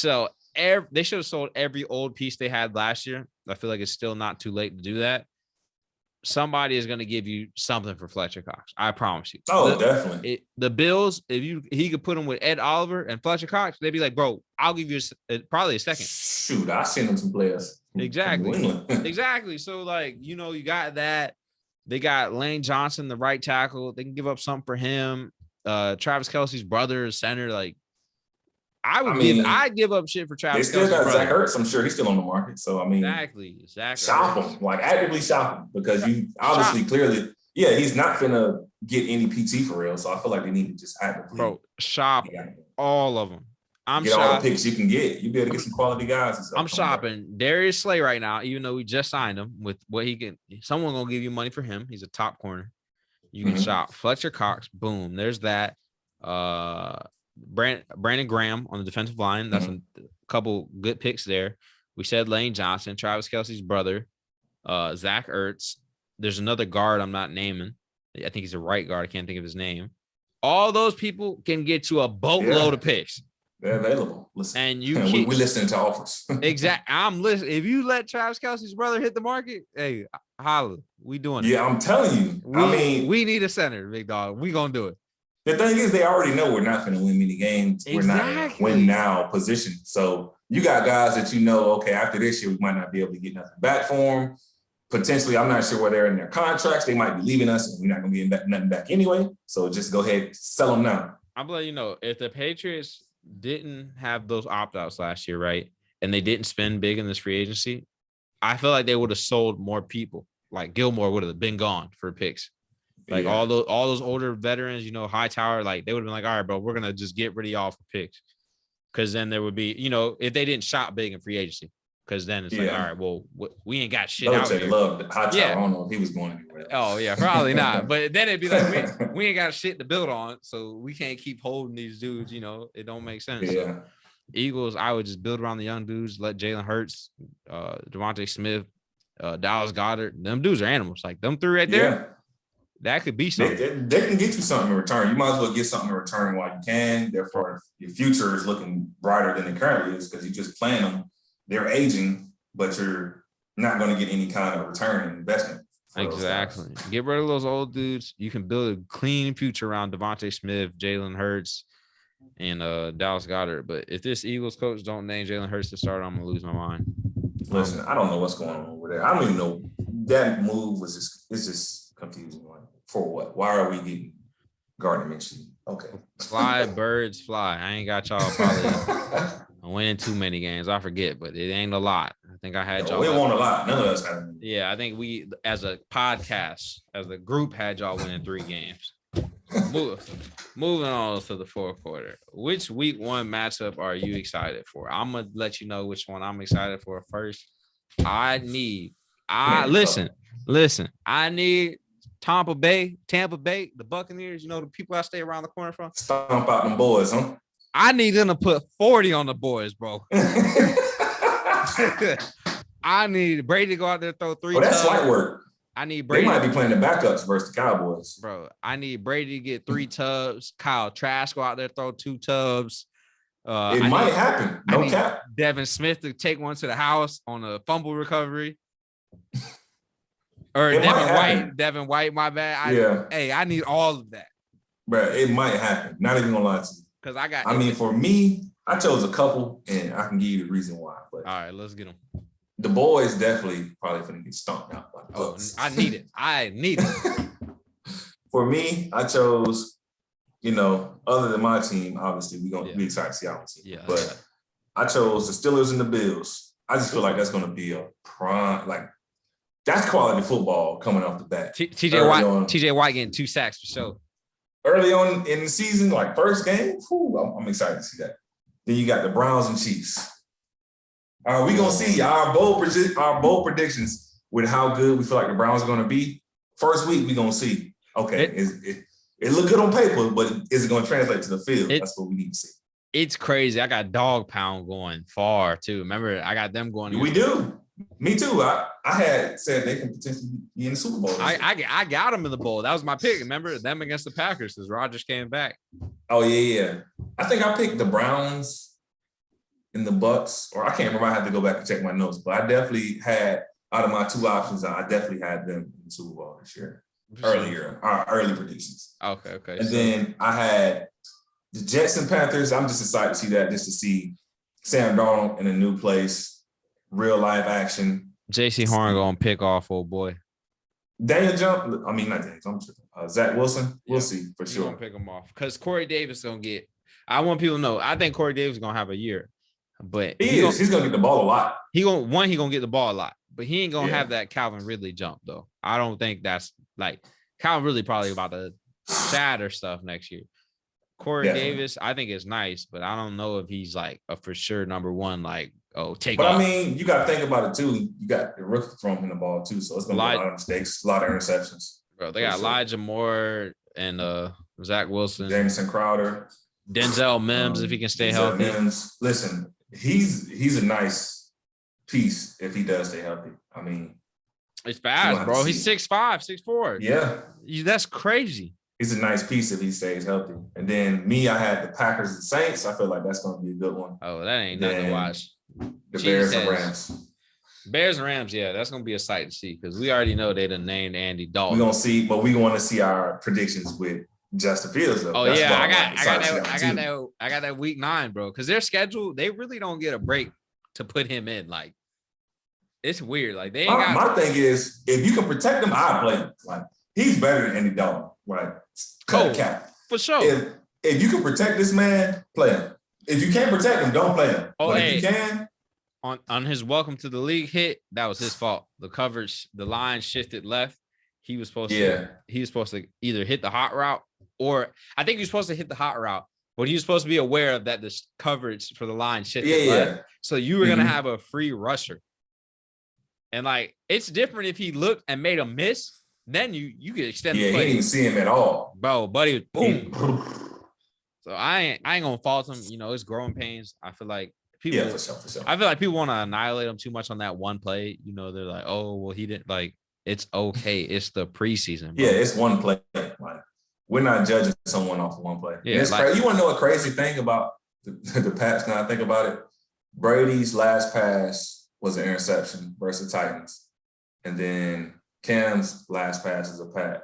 they should have sold every old piece they had last year. I feel like it's still not too late to do that. Somebody is going to give you something for Fletcher Cox. I promise you. Oh, definitely. The Bills, he could put them with Ed Oliver and Fletcher Cox, they'd be like, bro, I'll give you probably a second. Shoot, I've seen them some players. Exactly. Exactly. So, like, you got that. They got Lane Johnson, the right tackle. They can give up something for him. Travis Kelce's brother is center. Like, I'd give up shit for Travis. They still got Zach Ertz. I'm sure he's still on the market. So I mean, exactly. Shop him, like actively shop him, because you obviously clearly, he's not gonna get any PT for real. So I feel like they need to just actively shop all of them. Get all the picks you can get. You be able to get some quality guys. I'm shopping Darius Slay right now, even though we just signed him with what he can. Someone gonna give you money for him. He's a top corner. You can shop Fletcher Cox. Boom. There's that. Brandon Graham on the defensive line. That's a couple good picks there. We said Lane Johnson, Travis Kelce's brother, Zach Ertz. There's another guard I'm not naming. I think he's a right guard. I can't think of his name. All those people can get you a boatload of picks. They're available. Listen, and we listening to offers. Exactly. I'm listening. If you let Travis Kelce's brother hit the market, hey, holla. We doing it. Yeah, I'm telling you. We need a center, big dog. We gonna do it. The thing is, they already know we're not going to win many games. We're not in a win now position. So you got guys that okay, after this year, we might not be able to get nothing back for them. Potentially, I'm not sure where they're in their contracts. They might be leaving us, and we're not going to get nothing back anyway. So just go ahead, sell them now. I'm letting you know, if the Patriots didn't have those opt-outs last year, right, and they didn't spend big in this free agency, I feel like they would have sold more people. Like Gilmore would have been gone for picks. Like all those older veterans, Hightower, like they would have been like, all right, bro, we're gonna just get rid of y'all for picks, because then there would be, if they didn't shop big in free agency, because then it's like, all right, well, we ain't got shit out here. Loved Hightower. I don't know if he was going anywhere. Oh yeah, probably not. But then it'd be like we ain't got shit to build on, so we can't keep holding these dudes. It don't make sense. Yeah. So, Eagles, I would just build around the young dudes, let Jalen Hurts, Devontae Smith, Dallas Goedert. Them dudes are animals. Like them three right there. Yeah. That could be something. They can get you something in return. You might as well get something in return while you can. Therefore, your future is looking brighter than it currently is, because you're just playing them. They're aging, but you're not going to get any kind of return in investment. Exactly. Get rid of those old dudes. You can build a clean future around Devontae Smith, Jalen Hurts, and Dallas Goedert. But if this Eagles coach don't name Jalen Hurts to start, I'm going to lose my mind. Listen, I don't know what's going on over there. I don't even know. That move was just confusing. For what? Why are we getting Gardner Minshew? Okay. Fly, birds, fly. I ain't got y'all probably winning too many games. I forget, but it ain't a lot. I think I had y'all. We won a lot. None of us had. Yeah, I think we, as a podcast, as a group, had y'all winning 3 games. Moving on to the fourth quarter. Which week 1 matchup are you excited for? I'm gonna let you know which one I'm excited for first. Listen. I need Tampa Bay, the Buccaneers. You know, the people I stay around the corner from. Stomp out them boys, huh? I need them to put 40 on the boys, bro. I need Brady to go out there and throw 3 tubs. That's light work. I need Brady. They might be playing the backups versus the Cowboys. Bro, I need Brady to get 3 tubs. Kyle Trask go out there, throw 2 tubs. It might happen. No cap. Devin Smith to take one to the house on a fumble recovery. Or Devin White, my bad. I need all of that. Bro, it might happen. Not even gonna lie to you. Because for me, I chose a couple, and I can give you the reason why. But all right, let's get them. The boys definitely probably finna get stomped out by the Bucs. I need it. For me, I chose, other than my team, obviously we're gonna be excited to see our team. Yeah, but I chose the Steelers and the Bills. I just feel like that's gonna be a prime, that's quality football coming off the bat. TJ White getting 2 sacks for sure. Early on in the season, first game, I'm excited to see that. Then you got the Browns and Chiefs. Are we gonna see our bold predictions with how good we feel like the Browns are gonna be? First week, we're gonna see. Okay, it look good on paper, but is it gonna translate to the field? That's what we need to see. It's crazy. I got Dog Pound going far too. Remember, I got them going. We do. Me too. I had said they can potentially be in the Super Bowl. I got them in the bowl. That was my pick. Remember them against the Packers because Rodgers came back. Oh yeah. I think I picked the Browns in the Bucks, or I can't remember. I have to go back and check my notes, but I definitely had out of my 2 options. I definitely had them in the Super Bowl this year. Early predictions. Okay. And then I had the Jets and Panthers. I'm just excited to see that, just to see Sam Darnold in a new place. Real live action. JC Horn gonna pick off, old boy. Not Daniel Jones. Zach Wilson. We'll see for sure. Gonna pick him off because Corey Davis gonna get. I want people to know. I think Corey Davis is gonna have a year, but he's gonna get the ball a lot. He gonna get the ball a lot, but he ain't gonna have that Calvin Ridley jump though. I don't think that's Calvin Ridley probably about to shatter stuff next year. Corey Davis, I think is nice, but I don't know if he's a for sure number 1. Take off. I mean, you got to think about it too. You got the rookie throwing the ball too, so it's going to be a lot of mistakes, a lot of interceptions. Bro, they got Elijah Moore and Zach Wilson, Jamison Crowder, Denzel Mims if he can stay healthy. Listen, he's a nice piece if he does stay healthy. I mean, it's fast, bro. He's 6'5", 6'4". Yeah, that's crazy. He's a nice piece if he stays healthy. And then I had the Packers and Saints. I feel like that's going to be a good one. Oh, that ain't nothing to watch. The Bears and Rams. Bears and Rams, yeah, that's going to be a sight to see because we already know they done named Andy Dalton. We're going to see, but we want to see our predictions with Justin Fields, though. Oh, that's I got that week 9, bro, because their schedule, they really don't get a break to put him in. It's weird. They ain't got. My thing is, if you can protect him, I'll play him. He's better than Andy Dalton. Cut cap. For sure. If you can protect this man, play him. If you can't protect him, don't play him. If you can. On his welcome to the league hit, that was his fault. The coverage, the line shifted left. He was supposed to either hit the hot route or I think he was supposed to hit the hot route, but he was supposed to be aware of that this coverage for the line shifted left. So you were gonna have a free rusher. And it's different if he looked and made a miss. Then you could extend the play. He didn't even see him at all. Bro, buddy was boom. So I ain't gonna fault him. It's growing pains. I feel like people for sure. I feel like people want to annihilate him too much on that one play. They're like, oh, well, he didn't it's okay. It's the preseason. Bro. Yeah, it's one play. We're not judging someone off of one play. Yeah, it's crazy. You want to know a crazy thing about the Pats now I think about it? Brady's last pass was an interception versus the Titans. And then Cam's last pass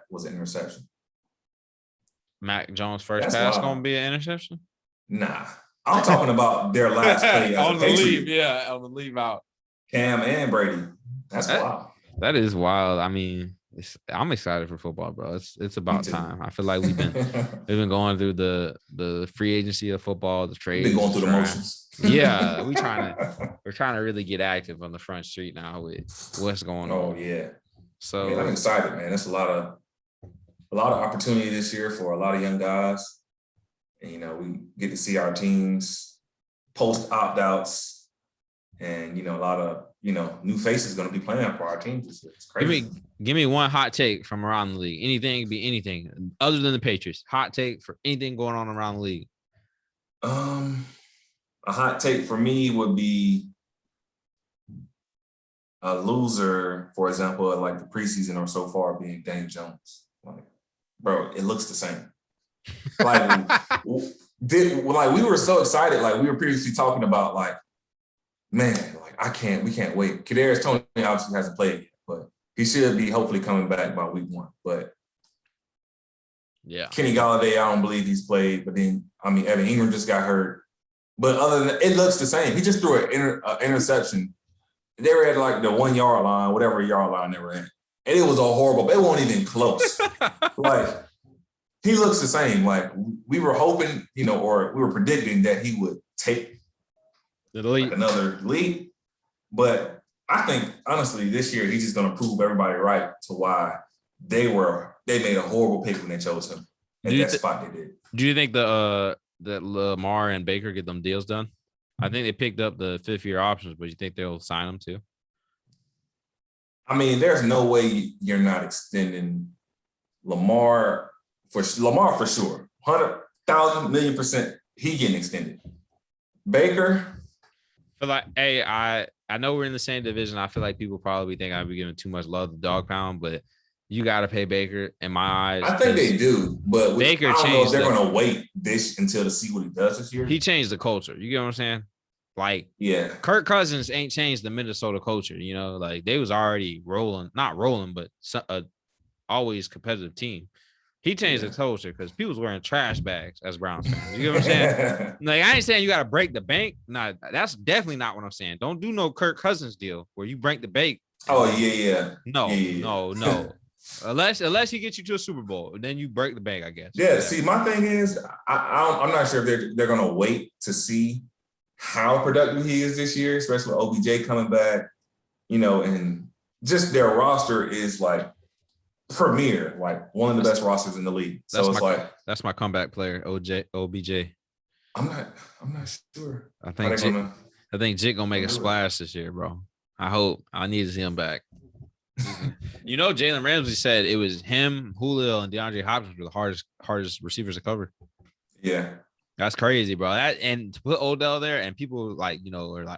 was an interception. Mac Jones' first pass going to be an interception? Nah. I'm talking about their last play on the leave. Yeah, on the leave out. Cam and Brady. That's wild. That is wild. I mean, I'm excited for football, bro. It's Me about too. time. I feel like we've been going through the free agency of football, the We've been going trades, through the draft. motions. Yeah, we're trying to really get active on the front street now with what's going on. Oh yeah. So I mean, I'm excited, man. That's a lot of opportunity this year for a lot of young guys. And we get to see our teams post opt-outs, and a lot of new faces going to be playing for our teams this year. It's crazy. Give me one hot take from around the league. Anything, be anything other than the Patriots. Hot take for anything going on around the league. A hot take for me would be a loser, for example, like the preseason or so far being Daniel Jones. Like, bro, it looks the same. Like, we were so excited. Like, we were previously talking about, like, man, like, we can't wait. Kadarius Toney obviously hasn't played yet, but he should be hopefully coming back by week 1. But yeah, Kenny Galladay, I don't believe he's played. But then, Evan Ingram just got hurt. But other than that, it looks the same. He just threw an interception. They were at like the 1 yard line, whatever yard line they were at. And it was a horrible, it wasn't even close. Like, he looks the same. Like, we were hoping, or we were predicting that he would take another lead. But I think, honestly, this year he's just going to prove everybody right to why they made a horrible pick when they chose him at that spot they did. Do you think that Lamar and Baker get them deals done? I think they picked up the 5th-year options, but you think they'll sign them too? I mean, there's no way you're not extending Lamar for sure. 100,000 million%, he getting extended. Baker. I feel like, hey, I know we're in the same division. I feel like people probably think I'd be giving too much love to Dog Pound, but you got to pay Baker in my eyes. I think they do, but Baker I don't know if they're going to wait until to see what he does this year. He changed the culture. You get what I'm saying? Like, yeah, Kirk Cousins ain't changed the Minnesota culture. Like they was already not rolling, but always competitive team. He changed the culture because people was wearing trash bags as Browns fans. You get what I'm saying? Like, I ain't saying you got to break the bank. Nah, that's definitely not what I'm saying. Don't do no Kirk Cousins deal where you break the bank. Oh yeah. No. Unless he gets you to a Super Bowl, then you break the bank, I guess. Yeah. See, my thing is, I'm not sure if they're going to wait to see how productive he is this year, especially with OBJ coming back, and just their roster is like premier, like one of the best rosters in the league. So that's my comeback player, OBJ. I'm not sure. I think Jit gonna make a splash this year, bro. I need to see him back. Jalen Ramsey said it was him, Julio, and DeAndre Hopkins were the hardest receivers to cover. Yeah. That's crazy, bro. And to put Odell there, and people are like,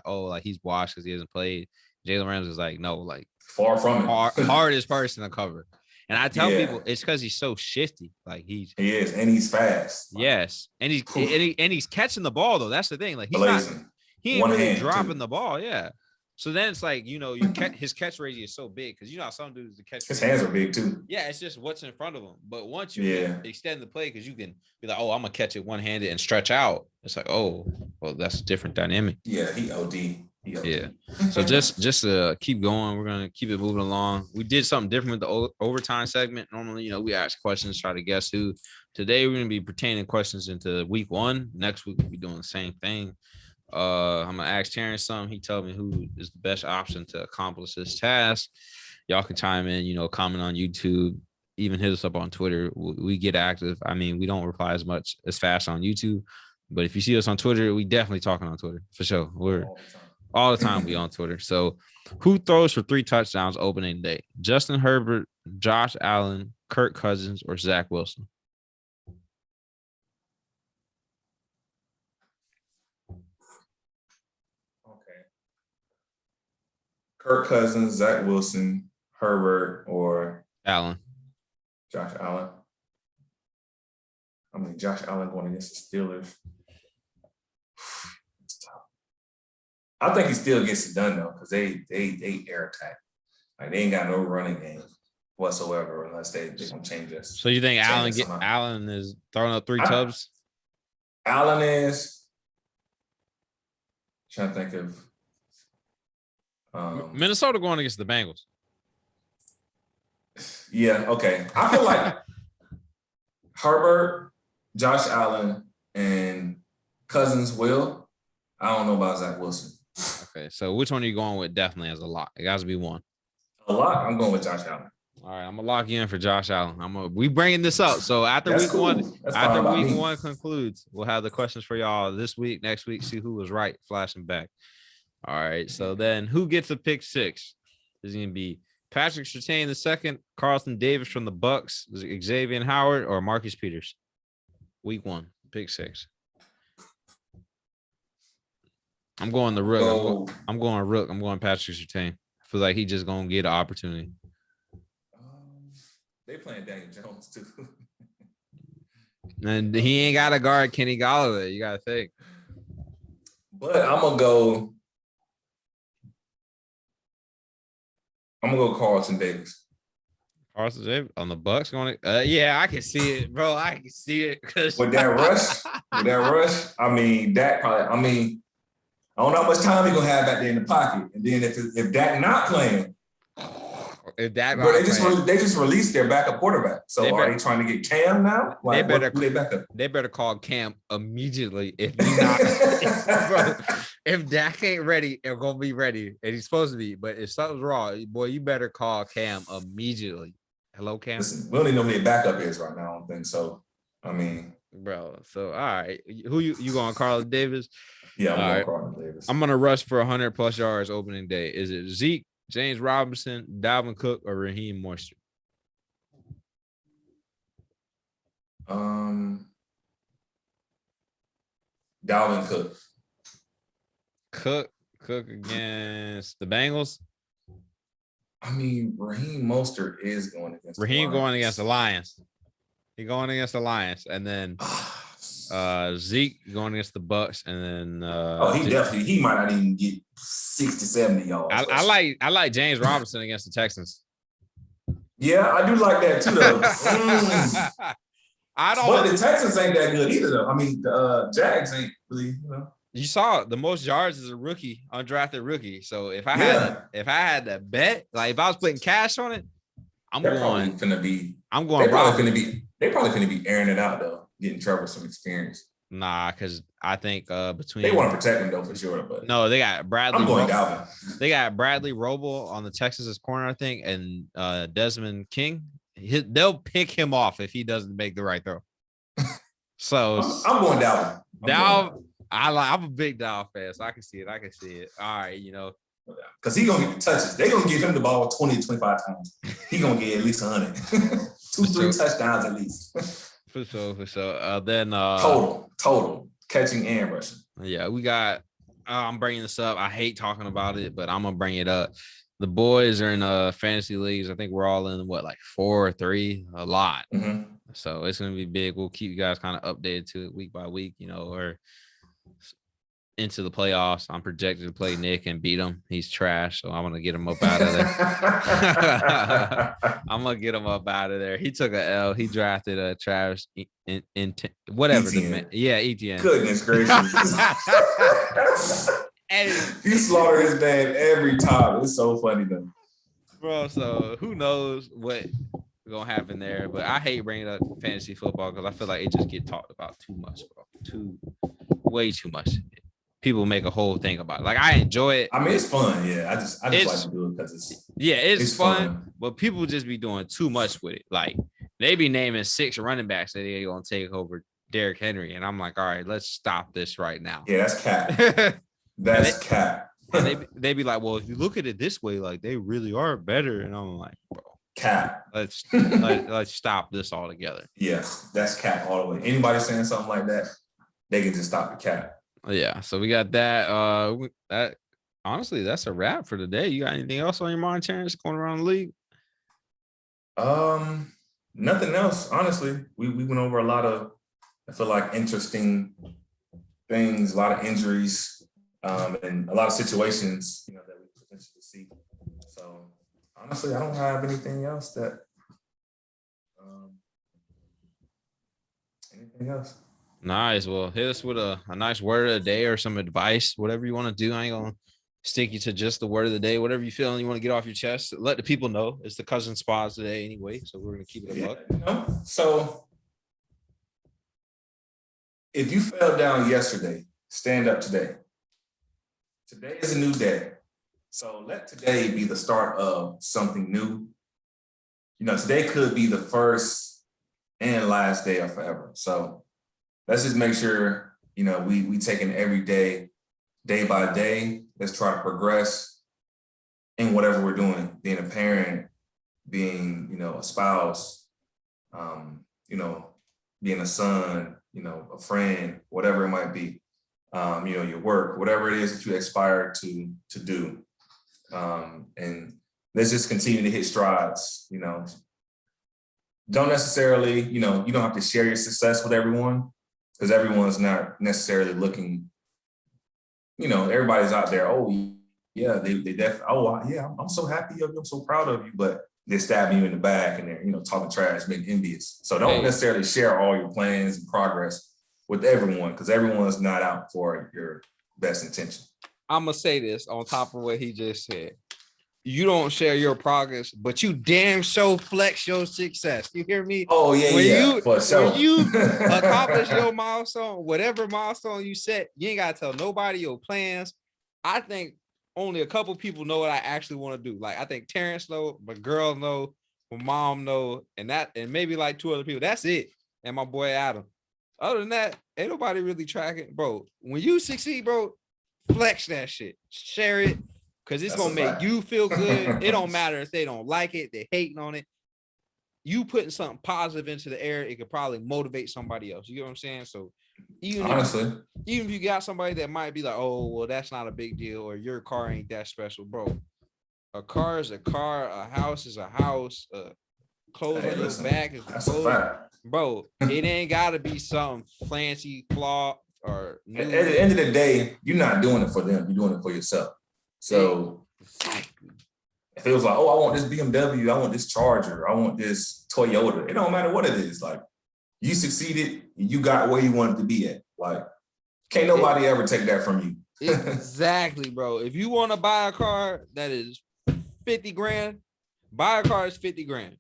oh, like he's washed because he hasn't played. Jalen Ramsey is like, no, like far from it. Hardest person to cover. And I tell people it's because he's so shifty. Like he is, and he's fast. Yes, and he's catching the ball though. That's the thing. Like he ain't really dropping the ball. Yeah. So then it's like, his catch radius is so big because how some dudes the catch. His hands are big too. Yeah, it's just what's in front of him. But once you extend the play, because you can be like, oh, I'm gonna catch it one-handed and stretch out. It's like, oh, well, that's a different dynamic. Yeah, he OD. Yeah. So just to keep going, we're gonna keep it moving along. We did something different with the overtime segment. Normally, we ask questions, try to guess who. Today we're gonna be pertaining questions into week 1. Next week we'll be doing the same thing. I'm gonna ask Terrance something. He told me who is the best option to accomplish this task. Y'all can chime in, comment on YouTube, even hit us up on Twitter. We get active. I mean, we don't reply as fast on YouTube, but if you see us on Twitter, we definitely talking on Twitter for sure. We're all the time we on Twitter. So who throws for 3 touchdowns opening day? Justin Herbert, Josh Allen, Kirk Cousins, or Zach Wilson? Kirk Cousins, Zach Wilson, Herbert, or Allen. Josh Allen. I mean, Josh Allen going against the Steelers. It's tough. I think he still gets it done though, because they air attack. Like they ain't got no running game whatsoever unless they gonna change us. So you think Allen is throwing up 3 tubs? Allen is. Trying to think of. Minnesota going against the Bengals. Yeah, okay. I feel like Herbert, Josh Allen, and Cousins will. I don't know about Zach Wilson. Okay, so which one are you going with? Definitely as a lock. It got to be one. A lot. I'm going with Josh Allen. All right, I'm gonna lock you in for Josh Allen. We bringing this up. So after That's week cool. one, That's after fine by week me. one concludes, we'll have the questions for y'all this week, next week. See who was right, flashing back. All right. So then, who gets a pick six? Is it gonna be Patrick Surtain the second, Carlton Davis from the Bucks, Xavier Howard, or Marcus Peters? Week one, pick six. I'm going the Rook. I'm going Rook. I'm going Patrick Surtain. I feel like he just gonna get an opportunity. They playing Daniel Jones too. And he ain't got to guard Kenny Galore. You gotta think. But I'm gonna go Carlton Davis. Carlton Davis on the Bucks going. Yeah, I can see it, bro. I can see it with that rush. I mean, Dak probably. I mean, I don't know how much time he's gonna have back there in the pocket. And then if Dak not playing. If that, but they just released their backup quarterback. So are they trying to get Cam now? Like, they better call Cam immediately. If if Dak ain't ready, it's gonna be ready, and he's supposed to be. But if something's wrong, boy, you better call Cam immediately. Hello, Cam. Listen, we don't even know who their backup is right now. I don't think so. I mean, bro. So all right, who you going, Carlton Davis? Yeah, I'm going Carlton Davis. I'm gonna rush for 100+ yards opening day. Is it Zeke, James Robinson, Dalvin Cook, or Raheem Mostert? Dalvin Cook. Cook against the Bengals. I mean, Raheem Mostert is going against going against the Lions. He's going against the Lions, and then Zeke going against the Bucks, and then he might not even get 60, 70 yards. I like James Robinson against the Texans. Yeah, I do like that too, though. But the Texans ain't that good either, though. I mean, the Jags ain't really, You saw the most yards as a rookie, undrafted rookie. So if I had to bet, like if I was putting cash on it, They're probably finna be airing it out though, getting Trevor some experience. Nah, because I think between they want to protect him though for sure. But no, they got Bradley. I'm going Dalvin. They got Bradley Roble on the Texans' corner, I think, and Desmond King. They'll pick him off if he doesn't make the right throw. So I'm going Dalvin. I'm a big Dow fan, so I can see it. All right, because he's gonna get the touches. They're gonna give him the ball 20, 25 times. He's gonna get at least 100, 2-3 touchdowns at least. For sure. Then total catching and rushing. Yeah, we got. I'm bringing this up. I hate talking about it, but I'm gonna bring it up. The boys are in fantasy leagues. I think we're all in 4 or 3, a lot. Mm-hmm. So it's gonna be big. We'll keep you guys kind of updated to it week by week, or into the playoffs. I'm projected to play Nick and beat him. He's trash, so I'm gonna get him up out of there. I'm gonna get him up out of there. He took a L. He drafted Travis in whatever. ETN. Goodness gracious. And he slaughtered his name every time. It's so funny though, bro. So who knows what gonna happen there? But I hate bringing up fantasy football because I feel like it just get talked about too much, bro. Way too much. People make a whole thing about it. Like I enjoy it. I mean, it's fun. Yeah, I just like to do it because it's fun. But people just be doing too much with it. Like they be naming 6 running backs that they're gonna take over Derrick Henry, and I'm like, all right, let's stop this right now. Yeah, that's cap. That's cap. And they be like, well, if you look at it this way, like they really are better, and I'm like, bro, cap. Let's stop this altogether. Yeah, that's cap all the way. Anybody saying something like that, they can just stop the cap. Yeah, so we got that. That honestly, that's a wrap for today. You got anything else on your mind, Terrance, going around the league? Nothing else. Honestly, we went over a lot of, I feel like, interesting things, a lot of injuries, and a lot of situations, that we potentially see. So honestly, I don't have anything else anything else. Nice. Well, hit us with a nice word of the day or some advice, whatever you want to do. I ain't gonna stick you to just the word of the day, whatever you feel and you want to get off your chest. Let the people know. It's the cousin spas today anyway, so we're gonna keep it a buck. You know? So if you fell down yesterday, stand up today. Today is a new day. So let today be the start of something new. You know, today could be the first and last day of forever. So let's just make sure, you know, we taking every day, day by day. Let's try to progress in whatever we're doing, being a parent, being, you know, a spouse, you know, being a son, you know, a friend, whatever it might be, you know, your work, whatever it is that you aspire to do. And let's just continue to hit strides, you know. Don't necessarily, you know, you don't have to share your success with everyone because everyone's not necessarily looking, you know, everybody's out there, oh, yeah, they definitely, oh, yeah, I'm so happy of you, I'm so proud of you, but they're stabbing you in the back and they're, you know, talking trash, being envious. So don't necessarily share all your plans and progress with everyone because everyone's not out for your best intention. I'm going to say this on top of what he just said. You don't share your progress, but you damn sure flex your success. You hear me? Oh, yeah, for sure. When you accomplish your milestone, whatever milestone you set, you ain't got to tell nobody your plans. I think only a couple people know what I actually want to do. Like, I think Terrance know, my girl know, my mom know, and maybe like 2 other people. That's it. And my boy Adam. Other than that, ain't nobody really tracking. Bro, when you succeed, bro, flex that shit. Share it. Because it's going to make you feel good. It don't matter if they don't like it. They're hating on it. You putting something positive into the air, it could probably motivate somebody else. You get what I'm saying? So even if you got somebody that might be like, oh, well, that's not a big deal, or your car ain't that special, bro. A car is a car. A house is a house. Clothes on your back is clothes. Bro, it ain't got to be something fancy, flaw, or new. At the end of the day, you're not doing it for them. You're doing it for yourself. So if it was like, oh, I want this BMW, I want this Charger, I want this Toyota, it don't matter what it is. Like, you succeeded, you got where you wanted to be at. Like, can't nobody ever take that from you. Exactly, bro. If you want to buy a car that is 50 grand, buy a car that's 50 grand.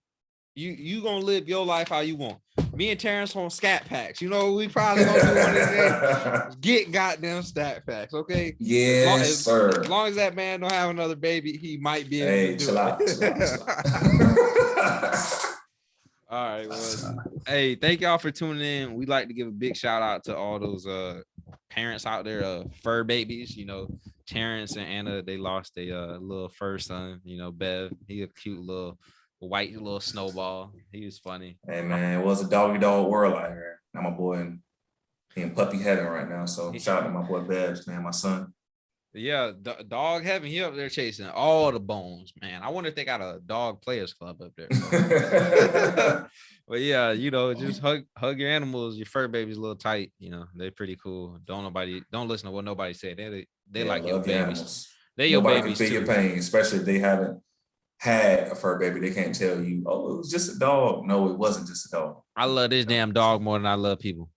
You gonna live your life how you want. Me and Terrance on scat packs. You know, we probably gonna do one of these days. Get goddamn stat packs, okay? Yes, sir. As long as that man don't have another baby, he might be able to do it. All right, well, hey, thank y'all for tuning in. We'd like to give a big shout out to all those parents out there, fur babies. You know, Terrance and Anna, they lost a little fur son. You know, Bev, he a cute little white little snowball. He was funny. Hey man, it was a doggy dog world out here. Now my boy in puppy heaven right now. So shout out to my boy Babs, man, my son. Yeah, dog heaven. He up there chasing all the bones, man. I wonder if they got a dog players club up there. But yeah, you know, just hug your animals. Your fur baby's a little tight. You know, they're pretty cool. Don't listen to what nobody said. They like your babies. They your babies too. Nobody can feel your pain, especially if they haven't had a fur baby. They can't tell you, oh, it was just a dog. No, it wasn't just a dog. I love this damn dog more than I love people.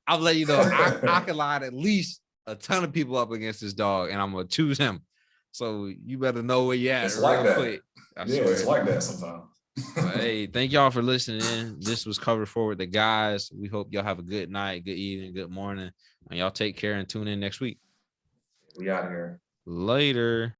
I'll let you know, I can line at least a ton of people up against this dog, and I'm gonna choose him. So you better know where you're at. It's like that. Quick. It's like that sometimes. Hey, thank y'all for listening in. This was Covered Forward, the guys. We hope y'all have a good night, good evening, good morning, and y'all take care and tune in next week. We out of here. Later.